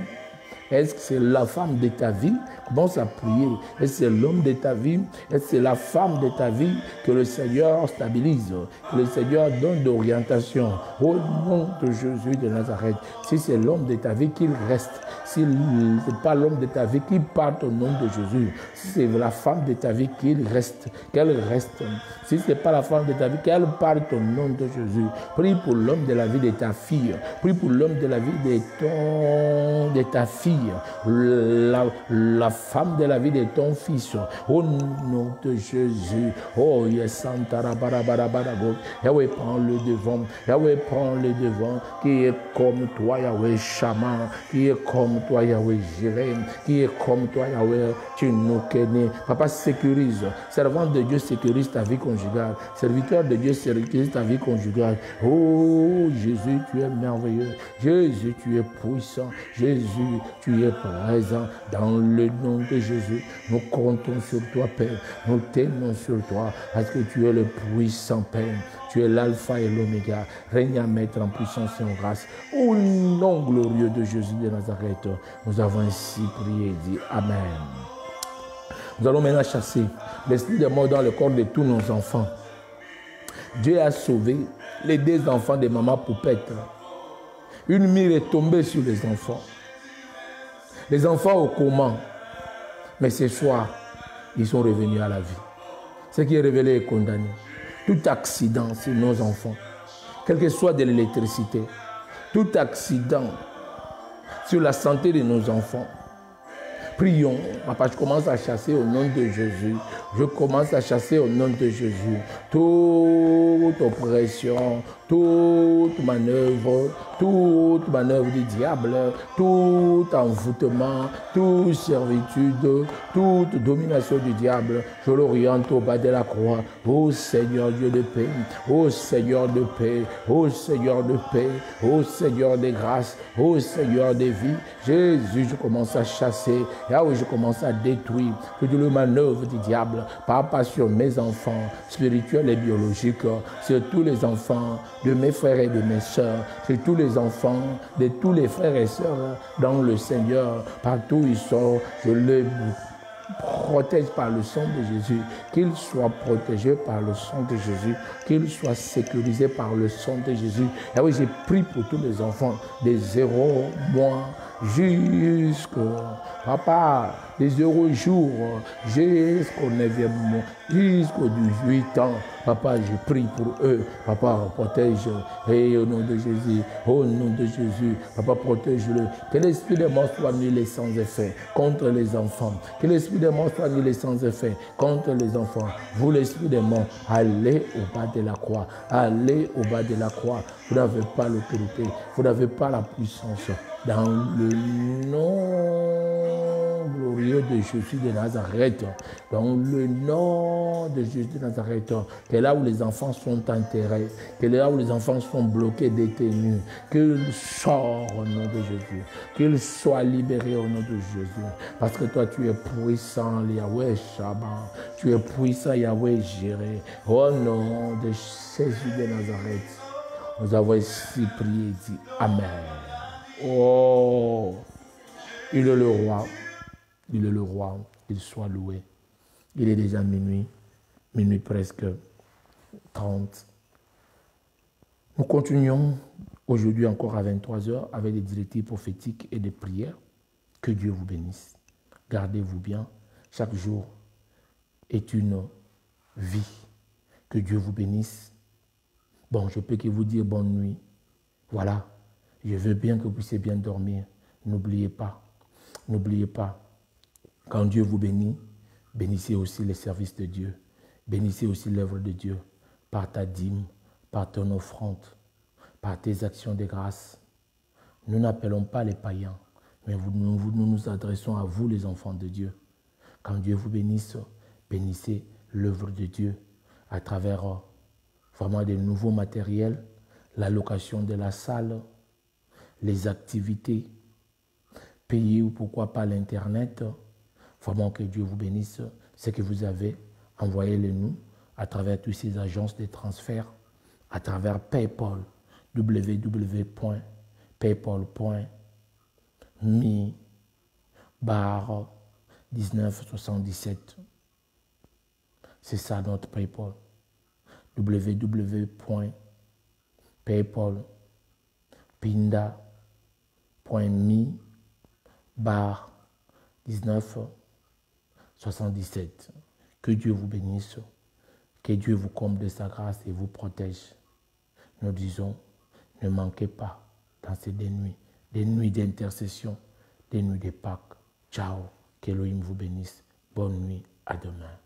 Est-ce que c'est la femme de ta vie? Commence à prier. Est-ce que c'est l'homme de ta vie? Est-ce que c'est la femme de ta vie que le Seigneur stabilise? Que le Seigneur donne d'orientation. Au nom de Jésus de Nazareth. Si c'est l'homme de ta vie, qu'il reste. Si ce n'est pas l'homme de ta vie, qu'il parte au nom de Jésus. Si c'est la femme de ta vie, qu'il reste. Qu'elle reste. Si ce n'est pas la femme de ta vie, qu'elle parte au nom de Jésus. Prie pour l'homme de la vie de ta fille. Prie pour l'homme de la vie de ta fille. La femme de la vie de ton fils. Au nom de Jésus. Oh, yes, Santara Barabarabarago. Yahweh, prends le devant. Yahweh, prends le devant. Qui est comme toi, Yahweh Shammah. Qui est comme toi, Yahweh Jireh. Qui est comme toi, Yahweh Tchunukeni. Papa, sécurise. Servant de Dieu, sécurise ta vie conjugale. Serviteur de Dieu, sécurise ta vie conjugale. Oh, Jésus, tu es merveilleux. Jésus, tu es puissant. Jésus, tu tu es présent dans le nom de Jésus. Nous comptons sur toi, Père. Nous tenons sur toi parce que tu es le puissant, Père. Tu es l'alpha et l'oméga. Règne à mettre en puissance et en grâce. Au nom glorieux de Jésus de Nazareth, nous avons ainsi prié et dit Amen. Nous allons maintenant chasser l'esprit de mort dans le corps de tous nos enfants. Dieu a sauvé les 2 enfants de maman Poupette. Une mire est tombée sur les enfants. Les enfants au coma. Mais ce soir, ils sont revenus à la vie. Ce qui est révélé est condamné. Tout accident sur nos enfants, quel que soit de l'électricité, tout accident sur la santé de nos enfants, prions. Papa, je commence à chasser au nom de Jésus. Je commence à chasser au nom de Jésus toute oppression, toute manœuvre du diable, tout envoûtement, toute servitude, toute domination du diable. Je l'oriente au bas de la croix. Ô Seigneur Dieu de paix, ô Seigneur de paix, ô Seigneur de paix, ô Seigneur de grâce, ô Seigneur de vie. Jésus, je commence à chasser. Là où je commence à détruire toute le manœuvre du diable. Papa, sur mes enfants spirituels et biologiques, sur tous les enfants de mes frères et de mes sœurs, sur tous les enfants de tous les frères et sœurs dans le Seigneur, partout où ils sont, je les protège par le sang de Jésus, qu'ils soient protégés par le sang de Jésus, qu'ils soient sécurisés par le sang de Jésus. Et oui, j'ai prié pour tous les enfants des 0 mois jusqu'au papa, des 0 jours jusqu'au 9e mois, jusqu'au 18 ans. Papa, je prie pour eux. Papa, protège. Et au nom de Jésus, au nom de Jésus, Papa, protège-le. Que l'esprit de mort soit annulé sans effet contre les enfants. Que l'esprit de mort soit annulé sans effet contre les enfants. Vous, l'esprit de mort, allez au bas de la croix. Allez au bas de la croix. Vous n'avez pas l'autorité. Vous n'avez pas la puissance. Dans le nom glorieux de Jésus de Nazareth, dans le nom de Jésus de Nazareth, que là où les enfants sont enterrés, que là où les enfants sont bloqués, détenus, qu'ils sortent au nom de Jésus, qu'ils soient libérés au nom de Jésus. Parce que toi, tu es puissant, Yahweh Shabbat, tu es puissant, Yahweh Jireh. Au nom de Jésus de Nazareth, nous avons ici prié et dit Amen. Oh, il est le roi, il est le roi, qu'il soit loué. Il est déjà minuit presque 30. Nous continuons aujourd'hui encore à 23h avec des directives prophétiques et des prières. Que Dieu vous bénisse. Gardez-vous bien. Chaque jour est une vie. Que Dieu vous bénisse. Bon, je peux que vous dire bonne nuit. Voilà. Je veux bien que vous puissiez bien dormir. N'oubliez pas, quand Dieu vous bénit, bénissez aussi les services de Dieu. Bénissez aussi l'œuvre de Dieu par ta dîme, par ton offrande, par tes actions de grâce. Nous n'appelons pas les païens, mais nous nous adressons à vous, les enfants de Dieu. Quand Dieu vous bénisse, bénissez l'œuvre de Dieu à travers vraiment des nouveaux matériels, la location de la salle, les activités, payées ou pourquoi pas l'Internet. Vraiment que Dieu vous bénisse. Ce que vous avez, envoyez-le nous à travers toutes ces agences de transfert, à travers PayPal, www.paypal.me/1977. C'est ça notre PayPal. www.paypal.me/1977. Que Dieu vous bénisse, que Dieu vous comble de sa grâce et vous protège. Nous disons, ne manquez pas dans ces des nuits d'intercession, des nuits de Pâques. Ciao, qu'Elohim vous bénisse. Bonne nuit, à demain.